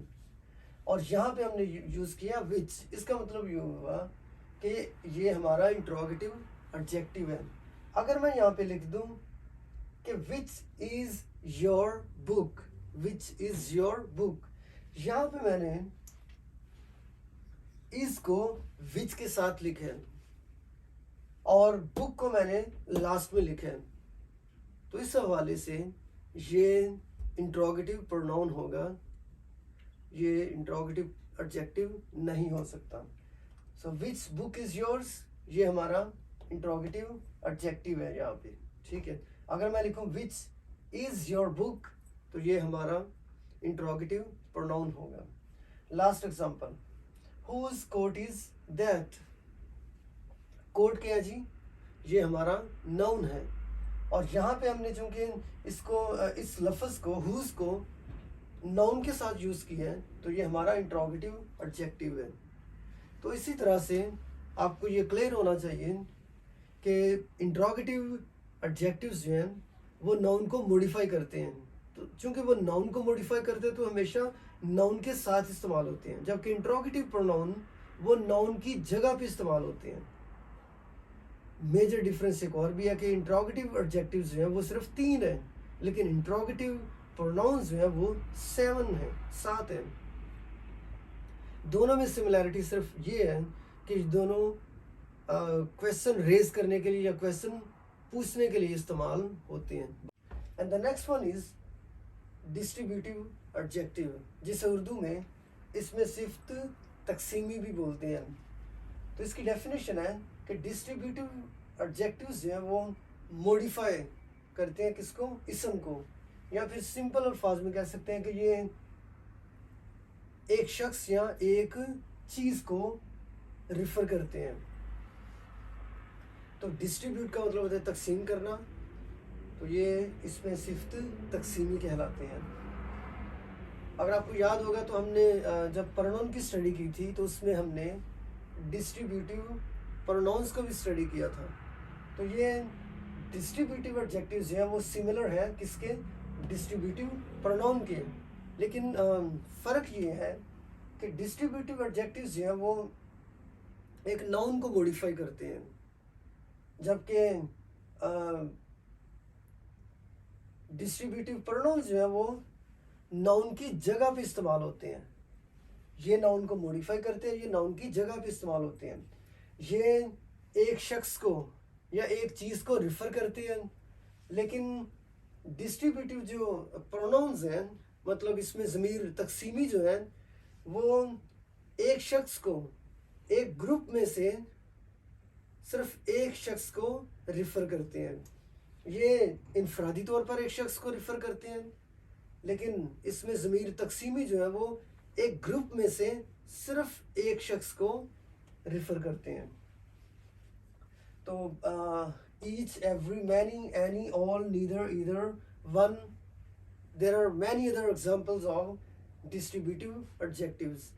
और यहाँ पे हमने यूज़ किया विच। इसका मतलब ये हुआ कि ये हमारा इंट्रोगेटिव एडजेक्टिव है। अगर मैं यहाँ पे लिख दूँ कि which is your book, which is your book, यहाँ पे मैंने इज़ को विच के साथ लिखा है और बुक को मैंने लास्ट में लिखा है, तो इस हवाले से ये इंट्रोगेटिव प्रोनाउन होगा, ये इंट्रोगेटिव एडजेक्टिव नहीं हो सकता। सो विच बुक इज़ योर्स, ये हमारा इंट्रोगेटिव एडजेक्टिव है यहाँ पे, ठीक है। अगर मैं लिखूँ विच इज़ योर बुक, तो ये हमारा इंट्रोगेटिव प्रोनाउन होगा। Last example, whose coat is that. Coat क्या है जी, ये हमारा नाउन है, और यहाँ पे हमने चूंकि इसको इस लफ्ज़ को हुज को नाउन के साथ यूज़ किया है, तो ये हमारा इंट्रोगेटिव एडजेक्टिव है। तो इसी तरह से आपको ये क्लियर होना चाहिए कि इंट्रोगेटिव एडजेक्टिव्स जो हैं वो नाउन को मॉडिफाई करते हैं। तो चूंकि वो नाउन को मॉडिफाई करते हैं तो हमेशा नाउन के साथ इस्तेमाल होते हैं, जबकि इंट्रोगेटिव प्रोनाउन वो नाउन की जगह पे इस्तेमाल होते हैं। मेजर डिफरेंस एक और भी है कि इंट्रोगेटिव एडजेक्टिव्स जो हैं वो सिर्फ 3 हैं, लेकिन इंट्रोगेटिव प्रोनाउंस जो है वो 7 है, 7 है। दोनों में सिमिलैरिटी सिर्फ ये है कि दोनों क्वेश्चन रेज करने के लिए या क्वेश्चन पूछने के लिए इस्तेमाल होते हैं। And the next one is distributive adjective, जिसे उर्दू में इसमें सिफ्त तकसीमी भी बोलते हैं। तो इसकी डेफिनेशन है कि डिस्ट्रीब्यूटिव एडजेक्टिव्स जो हैं वो मॉडिफाई करते हैं किसको, इसम को, या फिर सिंपल अल्फाज में कह सकते हैं कि ये एक शख्स या एक चीज़ को रिफर करते हैं। तो डिस्ट्रीब्यूट का मतलब होता है तकसीम करना, तो ये इसमें सिफ्त तकसीमी कहलाते हैं। अगर आपको याद होगा तो हमने जब प्रोनाउन की स्टडी की थी तो उसमें हमने डिस्ट्रीब्यूटिव प्रोनाउंस को भी स्टडी किया था। तो ये डिस्ट्रीब्यूटिव एडजेक्टिव्स जो हैं वो सिमिलर है किसके, डिस्ट्रीब्यूटिव प्रोनाउन के, लेकिन फ़र्क ये है कि डिस्ट्रीब्यूटिव एडजेक्टिव्स जो हैं वो एक नाउन को मॉडिफाई करते हैं, जबकि डिस्ट्रीब्यूटिव प्रोनाउंस जो है वो नाउन की जगह पे इस्तेमाल होते हैं। ये नाउन को मॉडिफाई करते हैं, ये नाउन की जगह पे इस्तेमाल होते हैं। ये एक शख्स को या एक चीज़ को रिफ़र करते हैं, लेकिन डिस्ट्रीब्यूटिव जो प्रोनाउंस हैं, मतलब इसमें ज़मीर तकसीमी जो है वो एक शख्स को, एक ग्रुप में से सिर्फ एक शख्स को रिफ़र करते हैं। ये इनफरादी तौर पर एक शख्स को रिफ़र करते हैं, लेकिन इसमें ज़मीर तकसीमी जो है वो एक ग्रुप में से सिर्फ एक शख्स को रिफ़र करते हैं। तो each, every, many, any, all, neither, either, one, there are many other examples of distributive adjectives.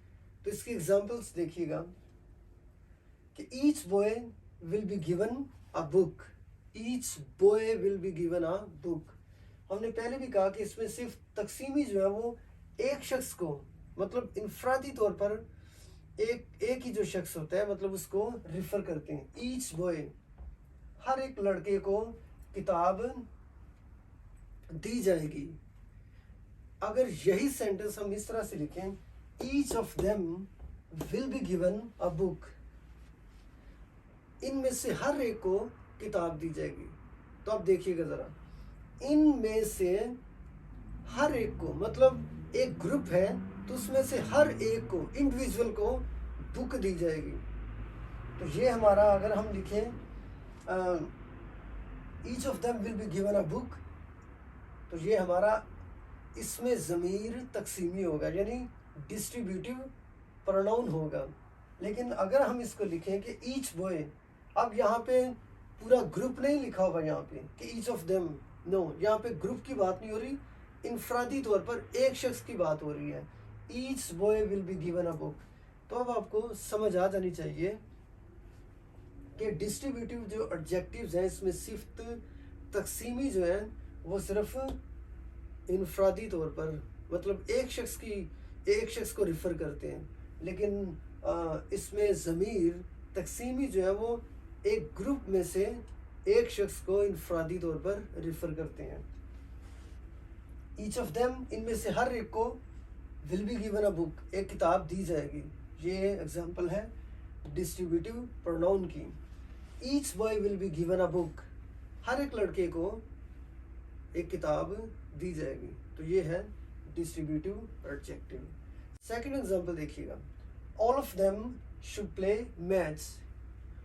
तो इसकी एग्जांपल्स देखिएगा कि each boy will be given a book, each boy will be given a book. हमने पहले भी कहा कि इसमें सिर्फ तकसीमी जो है वो एक शख्स को, मतलब इनफरादी तौर पर एक ही जो शख्स होता है मतलब उसको रिफ़र करते हैं। ईच बॉय, हर एक लड़के को किताब दी जाएगी। अगर यही सेंटेंस हम इस तरह से लिखें, each of them will be given a book, इनमें से हर एक को किताब दी जाएगी। तो आप देखिएगा ज़रा, इनमें से हर एक को, मतलब एक ग्रुप है तो उसमें से हर एक को, इंडिविजुअल को बुक दी जाएगी। तो ये हमारा, अगर हम लिखें each of them will be given a book, तो ये हमारा इसमें ज़मीर तकसीमी होगा, यानी डिस्ट्रीब्यूटिव प्रोनाउन होगा। लेकिन अगर हम इसको लिखें कि ईच बॉय, अब यहाँ पे पूरा ग्रुप नहीं लिखा होगा यहाँ पे कि ईच ऑफ देम, नो, यहाँ पे ग्रुप की बात नहीं हो रही, इनफरादी तौर पर एक शख्स की बात हो रही है। Each boy will be given a book. तो अब आपको समझ आ जानी चाहिए कि डिस्ट्रीब्यूटिव जो एडजेक्टिव्स हैं इसमें सिफ्त तकसीमी जो है वो सिर्फ इनफरादी तौर पर, मतलब एक शख्स को रिफ़र करते हैं, लेकिन इसमें ज़मीर तकसीमी जो है वो एक ग्रुप में से एक शख्स को इनफरादी तौर पर रिफ़र करते हैं। ईच ऑफ देम, इनमें से हर एक को, will be given a book, एक किताब दी जाएगी। ये एग्जांपल है डिस्ट्रीब्यूटिव प्रोनाउन की। Each boy will be given a book, हर एक लड़के को एक किताब दी जाएगी। तो ये है डिस्ट्रीब्यूटिव एडजेक्टिव। सेकंड एग्जांपल देखिएगा, all of them should play match,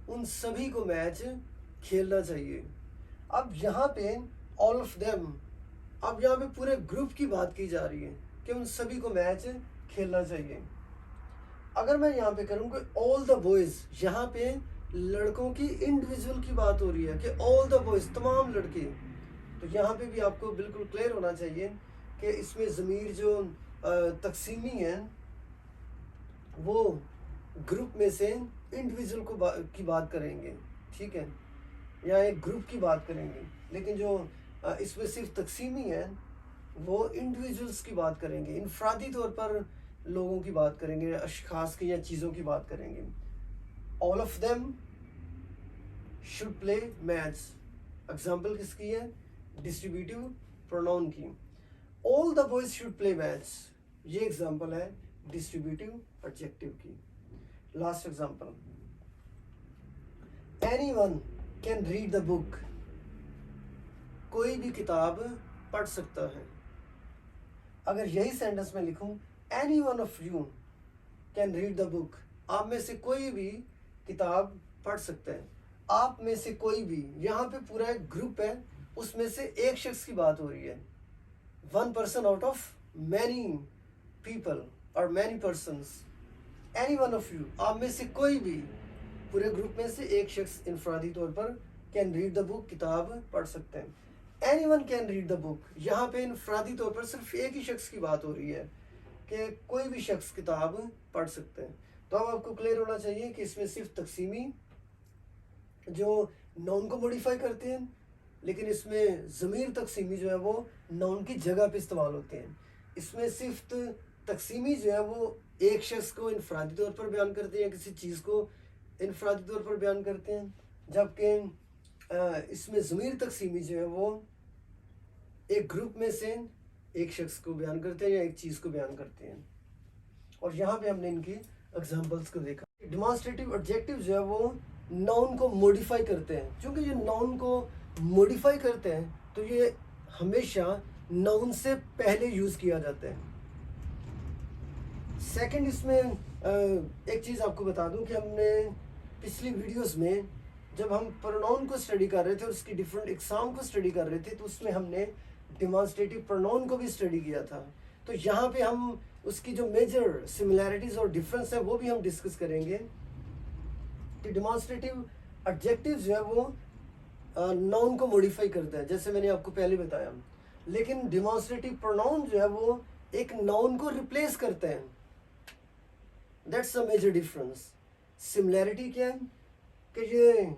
उन सभी को मैच खेलना चाहिए। अब यहाँ पे ऑल ऑफ देम, अब यहाँ पे पूरे ग्रुप की बात की जा रही है कि उन सभी को मैच खेलना चाहिए। अगर मैं यहाँ पे करूँ कि ऑल द बॉयज़, यहाँ पे लड़कों की इंडिविजुअल की बात हो रही है कि ऑल द बॉयज़, तमाम लड़के, तो यहाँ पे भी आपको बिल्कुल क्लियर होना चाहिए कि इसमें ज़मीर जो तकसीमी है वो ग्रुप में से इंडिविजुअल की बात करेंगे, ठीक है, या एक ग्रुप की बात करेंगे। लेकिन जो इसमें सिर्फ तकसीमी है वो इंडिविजुअल्स की बात करेंगे, इनफरादी तौर पर लोगों की बात करेंगे, अशखास की या चीज़ों की बात करेंगे। All of them should play match, example किसकी है, डिस्ट्रीब्यूटिव प्रोनाउन की। All the boys should play match, ये एग्जांपल है डिस्ट्रीब्यूटिव एडजेक्टिव की। Last example, anyone can read the book, कोई भी किताब पढ़ सकता है। अगर यही सेंटेंस में लिखूं, any one of you can read the book, आप में से कोई भी किताब पढ़ सकता है। आप में से कोई भी, यहाँ पे पूरा एक ग्रुप है, उसमें से एक शख्स की बात हो रही है। One person out of many people और many persons. Any one of you, आप में से कोई भी, पूरे ग्रुप में से एक शख्स इनफरादी तौर पर कैन रीड द बुक, किताब पढ़ सकते हैं। Any one can read the book, यहाँ पे इनफरादी तौर पर सिर्फ एक ही शख्स की बात हो रही है कि कोई भी शख्स किताब पढ़ सकते हैं। तो अब आपको क्लियर होना चाहिए कि इसमें सिर्फ तकसीमी जो नाउन को मॉडिफाई करते हैं, लेकिन इसमें ज़मीर तकसीमी जो है वो नाउन की जगह पे इस्तेमाल होते हैं। इसमें सिर्फ तकसीमी जो है वो एक शख्स को इनफरादी तौर पर बयान करते हैं, किसी चीज़ को इनफरादी तौर पर बयान करते हैं, जबकि इसमें ज़मीर तकसीमी जो है वो एक ग्रुप में से एक शख्स को बयान करते हैं या एक चीज़ को बयान करते हैं। और यहाँ पे हमने इनकी एग्जांपल्स को देखा। डिमॉन्स्ट्रेटिव एडजेक्टिव जो है वो नाउन को मॉडिफाई करते हैं। चूंकि ये नाउन को मॉडिफाई करते हैं तो ये हमेशा नाउन से पहले यूज़ किया जाता है। सेकंड, इसमें एक चीज़ आपको बता दूं कि हमने पिछली वीडियोस में जब हम प्रोनाउन को स्टडी कर रहे थे और उसकी डिफरेंट एग्जाम को स्टडी कर रहे थे, तो उसमें हमने डिमॉन्स्ट्रेटिव प्रोनाउन को भी स्टडी किया था। तो यहाँ पे हम उसकी जो मेजर सिमिलैरिटीज और डिफरेंस है वो भी हम डिस्कस करेंगे कि डिमॉन्स्ट्रेटिव एडजेक्टिव जो है वो नाउन को मॉडिफाई करता है, जैसे मैंने आपको पहले बताया। लेकिन डिमॉन्स्ट्रेटिव प्रोनाउन जो है वो एक नाउन को रिप्लेस करते हैं। That's a major difference. Similarity क्या है कि ये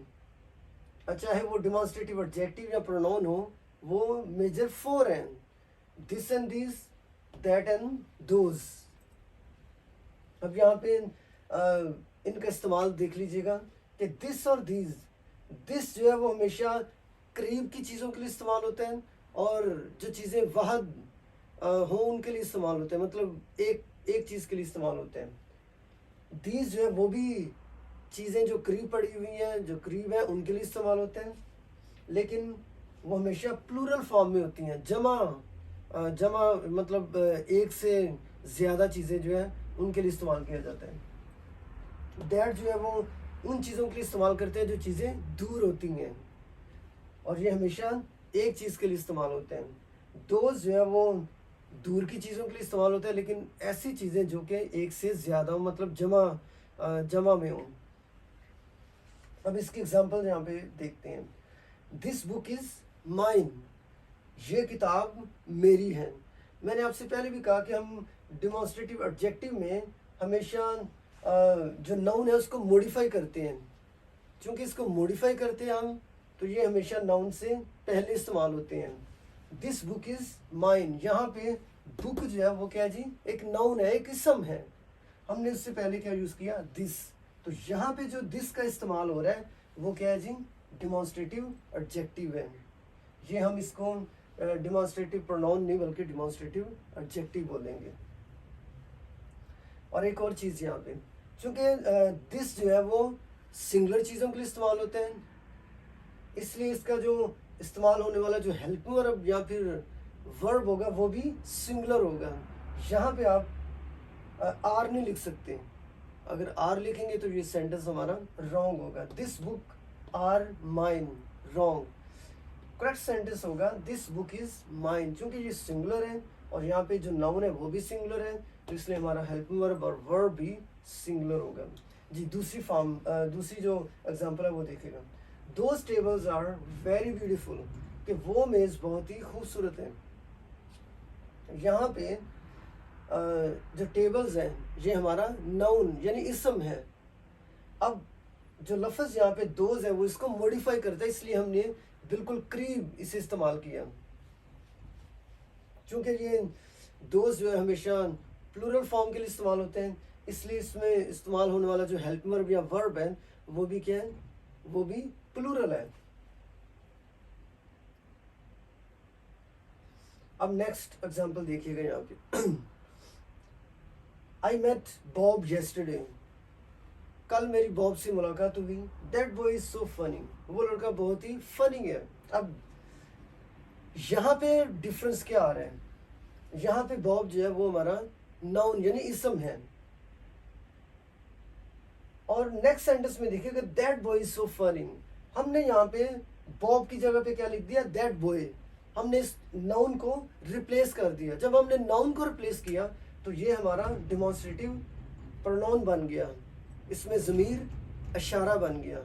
चाहे वो डिमॉन्स्ट्रेटिव एडजेक्टिव या प्रोनाउन हो, वो मेजर 4 हैं, this and this, that and those. अब यहाँ पे इनका इस्तेमाल देख लीजिएगा कि दिस और दीज। दिस जो है वो हमेशा करीब की चीज़ों के लिए इस्तेमाल होते हैं और जो चीज़ें वहद हों उनके लिए इस्तेमाल होते हैं, मतलब एक चीज़ के लिए इस्तेमाल होते हैं। दीज जो है वो भी चीज़ें जो करीब पड़ी हुई हैं, जो करीब हैं, उनके लिए इस्तेमाल होते हैं, लेकिन वो हमेशा प्लूरल फॉर्म में होती हैं। जमा मतलब एक से ज़्यादा चीज़ें जो हैं उनके लिए इस्तेमाल किया जाता है। दैट जो है वो उन चीज़ों के लिए इस्तेमाल करते हैं जो चीज़ें दूर होती हैं, और ये हमेशा एक चीज़ के लिए इस्तेमाल होते हैं। दोज जो है वो दूर की चीज़ों के लिए इस्तेमाल होते हैं, लेकिन ऐसी चीज़ें जो कि एक से ज़्यादा हो, मतलब जमा में हो। अब इसकी एग्जांपल यहाँ पे देखते हैं। दिस बुक इज़ माइन, ये किताब मेरी है। मैंने आपसे पहले भी कहा कि हम डिमॉन्स्ट्रेटिव एडजेक्टिव में हमेशा जो नाउन है उसको मॉडिफाई करते हैं। चूँकि इसको मॉडिफाई करते हैं हम, तो ये हमेशा नाउन से पहले इस्तेमाल होते हैं। दिस बुक इज़ माइन, यहाँ पे बुक जो है वो क्या है जी, एक नाउन है, एक इसम है। हमने उससे पहले क्या यूज़ किया, दिस। तो यहाँ पे जो दिस का इस्तेमाल हो रहा है वो क्या है जी, डिमॉन्स्ट्रेटिव एडजेक्टिव है। ये हम इसको डिमॉन्स्ट्रेटिव प्रोनाउन नहीं बल्कि डिमॉन्स्ट्रेटिव एडजेक्टिव बोलेंगे। और एक और चीज़ यहाँ पे, चूँकि दिस जो है वो सिंगुलर चीज़ों के लिए इस्तेमाल होते हैं, इसलिए इसका जो इस्तेमाल होने वाला जो हेल्पिंग वर्ब या फिर वर्ब होगा वो भी सिंगुलर होगा। यहाँ पे आप आर नहीं लिख सकते। अगर आर लिखेंगे तो ये सेंटेंस हमारा रॉन्ग होगा। This book are mine, wrong. Correct sentence होगा दिस बुक इज़ माइन। चूँकि ये सिंगुलर है और यहाँ पे जो नाउन है वो भी सिंगुलर है, तो इसलिए हमारा हेल्पिंग वर्ब और वर्ब भी सिंगुलर होगा जी। दूसरी जो एग्जांपल है वो देखिएगा। Those tables are very beautiful, कि वो मेज़ बहुत ही खूबसूरत है। यहाँ पे जो टेबल्स हैं ये हमारा नाउन यानी इसम है। अब जो लफ्ज़ यहाँ पे दोज है वो इसको मॉडिफाई करता है, इसलिए हमने बिल्कुल करीब इसे इस्तेमाल किया। चूँकि ये दोज जो है हमेशा प्लूरल फॉर्म के लिए इस्तेमाल होते हैं, इसलिए इसमें इस्तेमाल होने वाला जो हेल्प वर्ब या वर्ब है वो भी क्या है, वो भी प्लूरल है। अब नेक्स्ट एग्जांपल देखिएगा यहाँ पे। आई मेट बॉब येस्टरडे, कल मेरी बॉब से मुलाकात हुई। That boy is so funny, वो लड़का बहुत ही फनी है। अब यहाँ पे डिफरेंस क्या आ रहा है, यहाँ पे बॉब जो है वो हमारा नाउन यानी इसम है, और नेक्स्ट सेंटेंस में देखिएगा that boy is so funny, हमने यहाँ पे बॉब की जगह पे क्या लिख दिया, दैट बॉय। हमने इस नाउन को रिप्लेस कर दिया। जब हमने नाउन को रिप्लेस किया तो ये हमारा डिमॉन्स्ट्रेटिव प्रोनाउन बन गया, इसमें ज़मीर इशारा बन गया।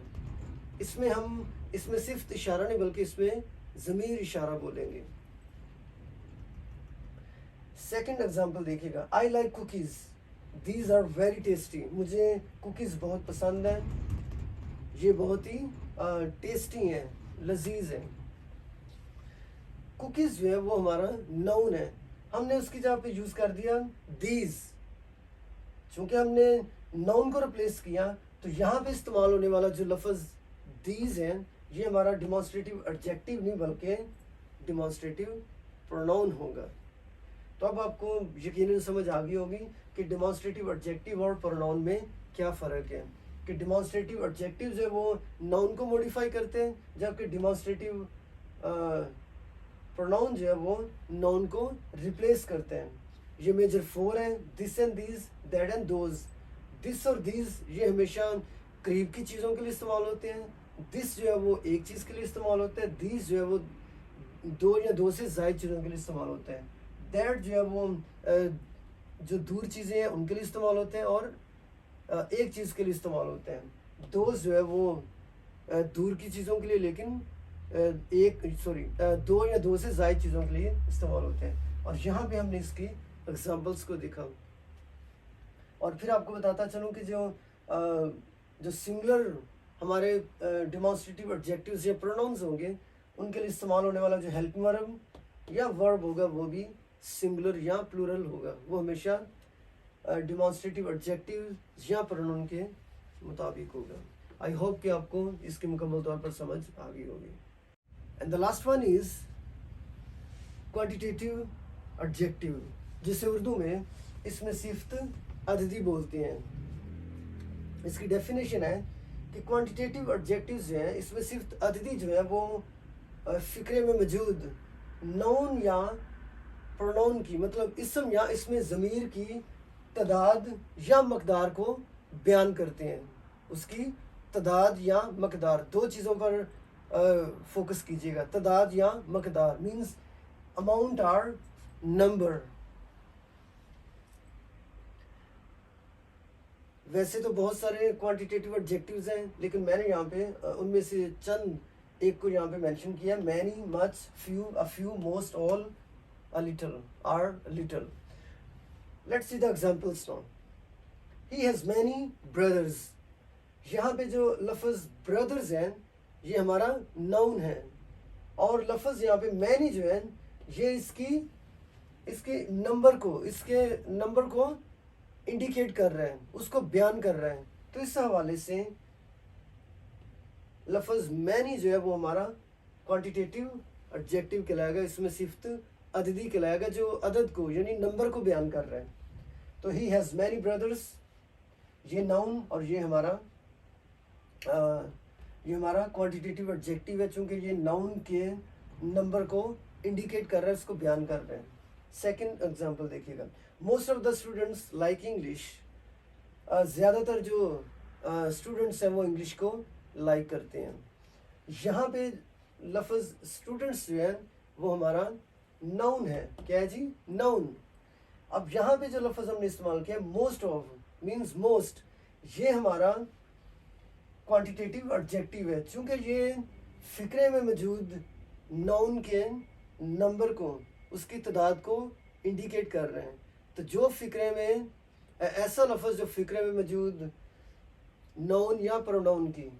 इसमें सिर्फ इशारा नहीं बल्कि इसमें ज़मीर इशारा बोलेंगे। सेकंड एग्जांपल देखिएगा, I like cookies, these are very tasty, मुझे कुकीज़ बहुत पसंद है, ये बहुत ही टेस्टी हैं, लजीज हैं। कुकीज़ जो है वो हमारा नाउन है, हमने उसकी जगह पे यूज़ कर दिया दीज। चूँकि हमने नाउन को रिप्लेस किया तो यहाँ पे इस्तेमाल होने वाला जो लफ्ज़ दीज हैं ये हमारा डिमॉन्स्ट्रेटिव एडजेक्टिव नहीं बल्कि डिमॉन्स्ट्रेटिव प्रोनाउन होगा। तो अब आपको यकीनन समझ आ गई होगी कि डिमॉन्स्ट्रेटिव एडजेक्टिव और प्रोनाउन में क्या फ़र्क है। कि डिमॉन्स्ट्रेटिव एडजेक्टिव जो है वो नाउन को मॉडिफाई करते हैं, जबकि डिमॉन्स्ट्रेटिव प्रोनाउन जो है वो नाउन को रिप्लेस करते हैं। ये मेजर 4 हैं, this and these, that and those. This और दीज ये हमेशा करीब की चीज़ों के लिए इस्तेमाल होते हैं, दिस जो है वो एक चीज़ के लिए इस्तेमाल होता है, दीज जो है वो दो या दो से ज़ायद चीज़ों के लिए इस्तेमाल होता है, दैट जो है वो जो दूर चीज़ें हैं उनके लिए इस्तेमाल होते हैं और एक चीज़ के लिए इस्तेमाल होते हैं। दोज जो है वो दूर की चीज़ों के लिए, लेकिन दो या दो से ज़ायद चीज़ों के लिए इस्तेमाल होते हैं। और यहाँ पे हमने इसकी एग्जांपल्स को देखा। और फिर आपको बताता चलूँ कि जो सिंगुलर हमारे डिमॉन्स्ट्रेटिव एडजेक्टिव्स या प्रोनाउंस होंगे उनके लिए इस्तेमाल होने वाला जो हेल्पिंग वर्ब या वर्ब होगा वो भी सिंगुलर या प्लूरल होगा, वो हमेशा डिमॉन्स्ट्रेटिव एडजेक्टिव या प्रोनाउन के मुताबिक होगा। आई होप कि आपको इसकी मुकम्मल तौर पर समझ आ गई होगी। And the last one is quantitative adjective, जिसे उर्दू में इसमें सिफ्त अददी बोलते हैं। इसकी डेफिनेशन है कि क्वांटिटेटिव एडजेक्टिव्स जो हैं इसमें सिफ्त अददी जो है वो फ़िक्रे में मौजूद नाउन या प्रोनाउन की, मतलब इसम या इसमें ज़मीर की तादाद या मकदार को बयान करते हैं। उसकी तादाद या मकदार, दो चीज़ों पर फोकस कीजिएगा। तादाद या मकदार मीन्स अमाउंट और नंबर। वैसे तो बहुत सारे क्वांटिटेटिव एडजेक्टिव्स हैं, लेकिन मैंने यहाँ पे उनमें से चंद एक को यहाँ पे मेंशन किया, many, much, few, a few, most, all, a little, or little. Let's see the examples now. He has many brothers, यहाँ पे जो लफ्ज़ ब्रदर्स हैं ये हमारा नाउन है, और लफ्ज़ यहाँ पे मैनी जो है ये इसके नंबर को इंडिकेट कर रहे हैं, उसको बयान कर रहे हैं। तो इस हवाले से लफ्ज़ मैनी जो है वो हमारा क्वांटिटेटिव एडजेक्टिव कहलाएगा, इसमें सिफ्त अददी कहलाएगा जो अदद को यानी नंबर को बयान कर रहे हैं। तो ही हैज़ मैनी ब्रदर्स ये नाउन और ये हमारा क्वांटिटेटिव एडजेक्टिव है, चूँकि ये नाउन के नंबर को इंडिकेट कर रहा है, उसको बयान कर रहे हैं। सेकंड एग्जांपल देखिएगा, most of the students like English, ज़्यादातर जो स्टूडेंट्स हैं वो इंग्लिश को लाइक करते हैं। यहाँ पे लफ्ज़ स्टूडेंट्स जो है वो हमारा नाउन है। क्या है जी? नाउन। अब यहाँ पे जो लफ्ज़ हमने इस्तेमाल किया मोस्ट ऑफ मीन्स मोस्ट, ये हमारा क्वांटिटेटिव एडजेक्टिव है, चूँकि ये फ़िक्रे में मौजूद नाउन के नंबर को, उसकी तादाद को इंडिकेट कर रहे हैं। तो जो फ़िक्रे में ऐसा लफ्ज़ जो फ़िक्रे में मौजूद नाउन या प्रोनाउन की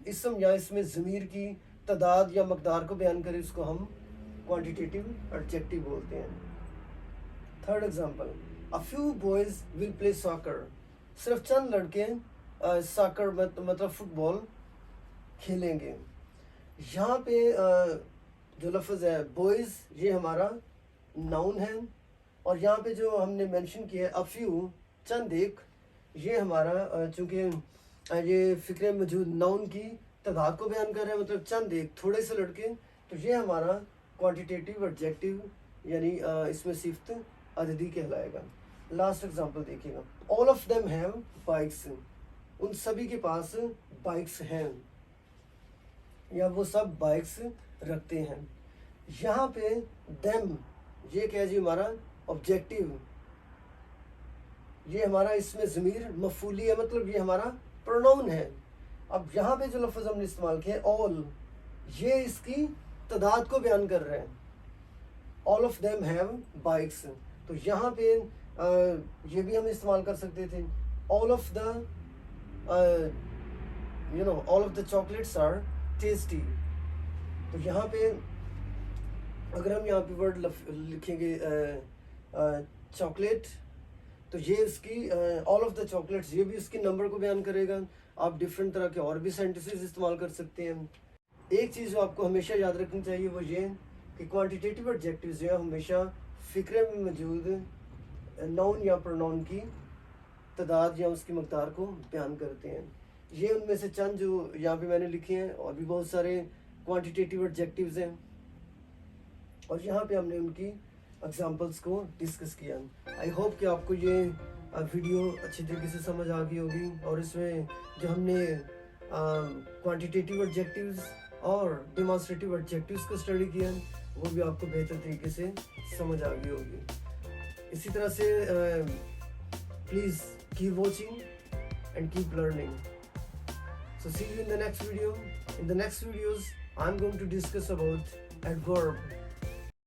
इसम या इसमें ज़मीर की तादाद या मकदार को बयान करे, उसको हम क्वांटिटेटिव एडजेक्टिव बोलते हैं। Third example, a few boys will play soccer, सिर्फ चंद लड़के सॉकर मतलब फुटबॉल खेलेंगे। यहाँ पे जो लफ्ज़ है बॉयज़ ये हमारा नाउन है, और यहाँ पे जो हमने मेंशन किया है अ फ्यू, चंद एक, ये हमारा चूँकि ये फ़िक्रे मौजूद नाउन की तादाद को बयान कर रहा है, मतलब चंद एक, थोड़े से लड़के, तो ये हमारा क्वांटिटेटिव एडजेक्टिव यानी इसमें सिफ्त अददी कहलाएगा। लास्ट एग्जांपल देखिएगा, all of them have bikes, उन सभी के पास बाइक्स हैं, या वो सब बाइक्स रखते हैं। यहाँ पे देम, ये क्या है जी, हमारा ऑब्जेक्टिव, ये हमारा इसमें ज़मीर मफूली है, मतलब ये हमारा प्रोनाउन है। अब यहाँ पे जो लफ्ज़ हमने इस्तेमाल किया है ऑल, ये इसकी तादाद को बयान कर रहे हैं। All of them have bikes, तो यहाँ पे ये भी हम इस्तेमाल कर सकते थे, all of the all of the chocolates are tasty. तो यहाँ पे अगर हम यहाँ पे वर्ड लिखेंगे चॉकलेट, तो ये इसकी ऑल ऑफ द चॉकलेट्स, ये भी इसके नंबर को बयान करेगा। आप डिफरेंट तरह के और भी सेंटेंसेस इस्तेमाल कर सकते हैं। एक चीज़ जो आपको हमेशा याद रखनी चाहिए वो ये कि क्वांटिटेटिव एडजेक्टिव्स जो है हमेशा फ़िक्रे में मौजूद नाउन या प्रोनाउन की तादाद या उसकी मकदार को बयान करते हैं। ये उनमें से चंद जो यहाँ पे मैंने लिखे हैं, और भी बहुत सारे क्वांटिटेटिव एडजेक्टिव्स हैं, और यहाँ पे हमने उनकी एग्जांपल्स को डिस्कस किया। आई होप कि आपको ये वीडियो अच्छी तरीके से समझ आ गई होगी, और इसमें जो हमने क्वांटिटेटिव एडजेक्टिव्स और डेमोंस्ट्रेटिव एडजेक्टिव्स को स्टडी किया वो भी आपको बेहतर तरीके से समझ आ गई होगी। इसी तरह से please keep watching and keep learning. So see you in the next video. In the next videos, I'm going to discuss about adverb.